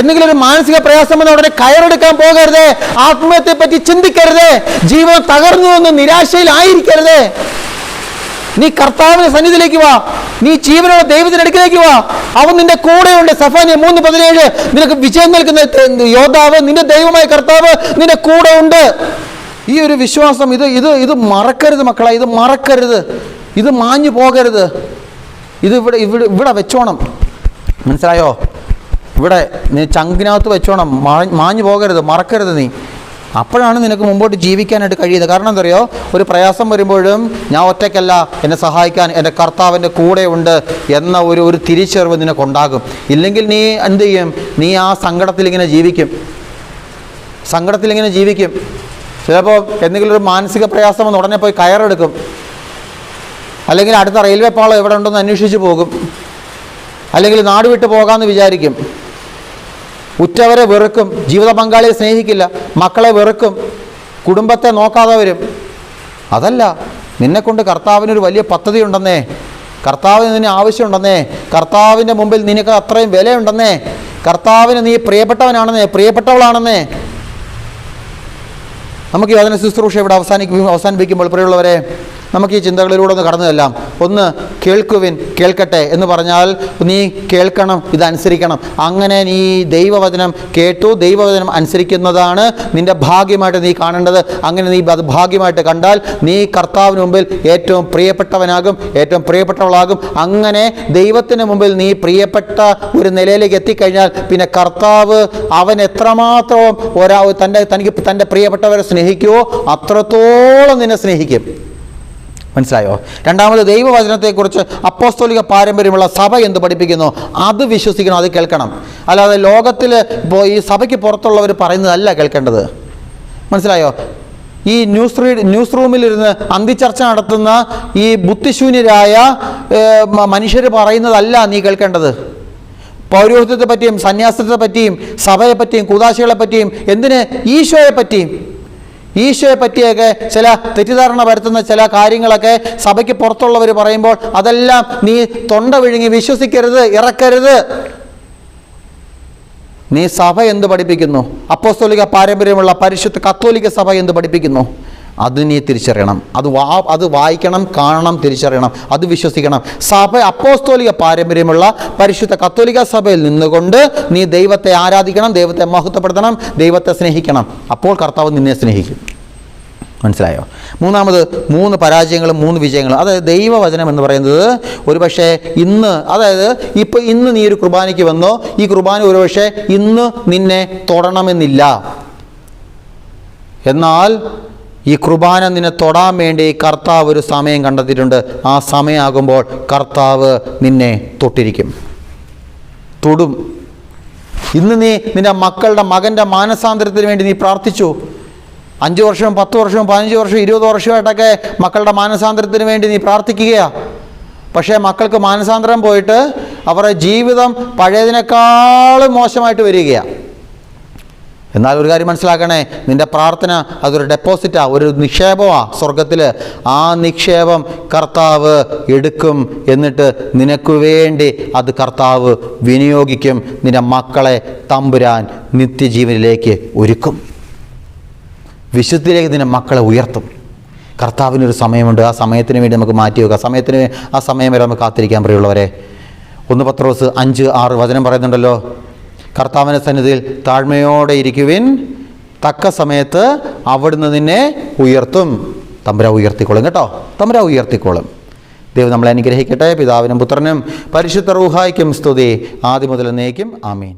എന്തെങ്കിലും ഒരു മാനസിക പ്രയാസം വന്ന ഉടനെ കയറെടുക്കാൻ പോകരുതേ, ആത്മഹത്യയെ പറ്റി ചിന്തിക്കരുതേ, ജീവൻ തകർന്നു എന്ന് നിരാശയിലായിരിക്കരുതേ. നീ കർത്താവിന്റെ സന്നിധിയിലേക്ക് വാ, നീ ജീവനുള്ള ദൈവത്തിന്റെ അടുക്കിലേക്ക് വാ. അവൻ നിന്റെ കൂടെയുണ്ട്. സെഫാനിയ 3:17 നിനക്ക് വിജയം നൽകുന്ന യോദ്ധാവ്, നിന്റെ ദൈവമായ കർത്താവ് നിന്റെ കൂടെ ഉണ്ട്. ഈ ഒരു വിശ്വാസം ഇത് മറക്കരുത് മക്കളെ, ഇത് മറക്കരുത്, ഇത് മാഞ്ഞു പോകരുത്. ഇത് ഇവിടെ വെച്ചോണം. മനസ്സിലായോ? ഇവിടെ നീ ചങ്കിനകത്ത് വെച്ചോണം, മാഞ്ഞു പോകരുത്, മറക്കരുത് നീ. അപ്പോഴാണ് നിനക്ക് മുമ്പോട്ട് ജീവിക്കാനായിട്ട് കഴിയുന്നത്. കാരണം എന്താ അറിയോ? ഒരു പ്രയാസം വരുമ്പോഴും ഞാൻ ഒറ്റയ്ക്കല്ല, എന്നെ സഹായിക്കാൻ എൻ്റെ കർത്താവിൻ്റെ കൂടെ ഉണ്ട് എന്ന ഒരു തിരിച്ചറിവ് നിനക്കുണ്ടാകും. ഇല്ലെങ്കിൽ നീ എന്ത് ചെയ്യും? നീ ആ സങ്കടത്തിലിങ്ങനെ ജീവിക്കും, സങ്കടത്തിലിങ്ങനെ ജീവിക്കും. ചിലപ്പോൾ എന്തെങ്കിലും ഒരു മാനസിക പ്രയാസം വന്ന് ഉടനെ പോയി കയറെടുക്കും, അല്ലെങ്കിൽ അടുത്ത റെയിൽവേ പാളം എവിടെ ഉണ്ടെന്ന് അന്വേഷിച്ച് പോകും, അല്ലെങ്കിൽ നാട് വിട്ട് പോകാമെന്ന് വിചാരിക്കും. ഉറ്റവരെ വെറുക്കും, ജീവിത പങ്കാളിയെ സ്നേഹിക്കില്ല, മക്കളെ വെറുക്കും, കുടുംബത്തെ നോക്കാതെ വരും. അതല്ല, നിന്നെക്കൊണ്ട് കർത്താവിനൊരു വലിയ പദ്ധതി ഉണ്ടെന്നേ, കർത്താവിന് നിന്നെ ആവശ്യമുണ്ടെന്നേ, കർത്താവിൻ്റെ മുമ്പിൽ നിനക്ക് അത്രയും വിലയുണ്ടെന്നേ, കർത്താവിന് നീ പ്രിയപ്പെട്ടവനാണെന്നേ, പ്രിയപ്പെട്ടവളാണെന്നേ. നമുക്ക് ഈ വചന ശുശ്രൂഷ ഇവിടെ അവസാനിപ്പിക്കുമ്പോൾ പ്രിയമുള്ളവരെ, നമുക്ക് ഈ ചിന്തകളിലൂടെ ഒന്ന് കടന്നു ചെല്ലാം. ഒന്ന്, കേൾക്കുവിൻ, കേൾക്കട്ടെ എന്ന് പറഞ്ഞാൽ നീ കേൾക്കണം, ഇതനുസരിക്കണം. അങ്ങനെ നീ ദൈവവചനം കേട്ടു, ദൈവവചനം അനുസരിക്കുന്നതാണ് നിൻ്റെ ഭാഗ്യമായിട്ട് നീ കാണേണ്ടത്. അങ്ങനെ നീ അത് ഭാഗ്യമായിട്ട് കണ്ടാൽ നീ കർത്താവിന് മുമ്പിൽ ഏറ്റവും പ്രിയപ്പെട്ടവനാകും, ഏറ്റവും പ്രിയപ്പെട്ടവളാകും. അങ്ങനെ ദൈവത്തിന് മുമ്പിൽ നീ പ്രിയപ്പെട്ട ഒരു നിലയിലേക്ക് എത്തിക്കഴിഞ്ഞാൽ പിന്നെ കർത്താവ് അവൻ എത്രമാത്രം തനിക്ക് തൻ്റെ പ്രിയപ്പെട്ടവരെ സ്നേഹിക്കുമോ അത്രത്തോളം നിന്നെ സ്നേഹിക്കും. മനസ്സിലായോ? രണ്ടാമത്, ദൈവവചനത്തെക്കുറിച്ച് അപ്പോസ്തോലിക പാരമ്പര്യമുള്ള സഭ എന്ത് പഠിപ്പിക്കുന്നു അത് വിശ്വസിക്കണം, അത് കേൾക്കണം. അല്ലാതെ ലോകത്തിൽ ഇപ്പോൾ ഈ സഭയ്ക്ക് പുറത്തുള്ളവർ പറയുന്നതല്ല കേൾക്കേണ്ടത്. മനസ്സിലായോ? ഈ ന്യൂസ് റൂമിലിരുന്ന് അന്തിച്ചർച്ച നടത്തുന്ന ഈ ബുദ്ധിശൂന്യരായ മനുഷ്യർ പറയുന്നതല്ല നീ കേൾക്കേണ്ടത്. പൗരോഹിത്യത്തെ പറ്റിയും സന്യാസത്തെ പറ്റിയും സഭയെ പറ്റിയും കൂദാശകളെ പറ്റിയും എന്തിന് ഈശോയെ പറ്റിയൊക്കെ ചില തെറ്റിദ്ധാരണ വരുത്തുന്ന ചില കാര്യങ്ങളൊക്കെ സഭയ്ക്ക് പുറത്തുള്ളവർ പറയുമ്പോൾ അതെല്ലാം നീ തൊണ്ട വിഴുങ്ങി വിശ്വസിക്കരുത്, ഇറക്കരുത്. നീ സഭ എന്ത് പഠിപ്പിക്കുന്നു, അപ്പോസ്തോലിക പാരമ്പര്യമുള്ള പരിശുദ്ധ കത്തോലിക്ക സഭ എന്ത് പഠിപ്പിക്കുന്നു അത് നീ തിരിച്ചറിയണം. അത് വായിക്കണം, കാണണം, തിരിച്ചറിയണം, അത് വിശ്വസിക്കണം. സഭ അപ്പോസ്തോലിക പാരമ്പര്യമുള്ള പരിശുദ്ധ കത്തോലിക്ക സഭയിൽ നിന്നുകൊണ്ട് നീ ദൈവത്തെ ആരാധിക്കണം, ദൈവത്തെ മഹത്വപ്പെടുത്തണം, ദൈവത്തെ സ്നേഹിക്കണം. അപ്പോൾ കർത്താവ് നിന്നെ സ്നേഹിക്കും. മനസ്സിലായോ? മൂന്നാമത് 3 പരാജയങ്ങളും 3 വിജയങ്ങളും. അതായത് ദൈവവചനം എന്ന് പറയുന്നത് ഒരുപക്ഷെ ഇന്ന്, അതായത് ഇന്ന് നീ ഒരു കുർബാനയ്ക്ക് വന്നോ, ഈ കുർബാന ഒരുപക്ഷെ ഇന്ന് നിന്നെ തൊടണമെന്നില്ല. എന്നാൽ ഈ കുർബാന നിന്നെ തൊടാൻ വേണ്ടി കർത്താവ് ഒരു സമയം കണ്ടെത്തിയിട്ടുണ്ട്. ആ സമയമാകുമ്പോൾ കർത്താവ് നിന്നെ തൊട്ടിരിക്കും, തൊടും. ഇന്ന് നീ നിൻ്റെ മകൻ്റെ മാനസാന്തരത്തിന് വേണ്ടി നീ പ്രാർത്ഥിച്ചു. 5 വർഷവും 10 വർഷവും 15 വർഷവും 20 വർഷമായിട്ടൊക്കെ മക്കളുടെ മാനസാന്തരത്തിന് വേണ്ടി നീ പ്രാർത്ഥിക്കുകയാണ്. പക്ഷേ മക്കൾക്ക് മാനസാന്തരം പോയിട്ട് അവരുടെ ജീവിതം പഴയതിനേക്കാളും മോശമായിട്ട് വരികയാണ്. എന്നാൽ ഒരു കാര്യം മനസ്സിലാക്കണേ, നിൻ്റെ പ്രാർത്ഥന അതൊരു ഡെപ്പോസിറ്റാണ്, ഒരു നിക്ഷേപമാണ് സ്വർഗത്തിൽ. ആ നിക്ഷേപം കർത്താവ് എടുക്കും. എന്നിട്ട് നിനക്ക് വേണ്ടി അത് കർത്താവ് വിനിയോഗിക്കും. നിൻ്റെ മക്കളെ തമ്പുരാൻ നിത്യജീവനിലേക്ക് ഒരുക്കും. വിശുദ്ധിയിലേക്ക് നിൻ്റെ മക്കളെ ഉയർത്തും. കർത്താവിനൊരു സമയമുണ്ട്. ആ സമയത്തിന് വേണ്ടി നമുക്ക് മാറ്റി വെക്കാം. ആ സമയം വരെ നമുക്ക് കാത്തിരിക്കാൻ പ്രിയമുള്ളവരെ. 1 പത്രോസ് 5:6 വചനം പറയുന്നുണ്ടല്ലോ, കർത്താവിൻ്റെ സന്നിധിയിൽ താഴ്മയോടെ ഇരിക്കുവിൻ, തക്ക സമയത്ത് അവിടുന്ന് നിന്നെ ഉയർത്തും. തമ്പുരാൻ ഉയർത്തിക്കോളും കേട്ടോ, തമ്പുരാൻ ഉയർത്തിക്കോളും. ദൈവം നമ്മളെ അനുഗ്രഹിക്കട്ടെ. പിതാവിനും പുത്രനും പരിശുദ്ധ റൂഹായ്ക്കും സ്തുതി, ആദ്യം മുതൽ എന്നേക്കും. ആമീൻ.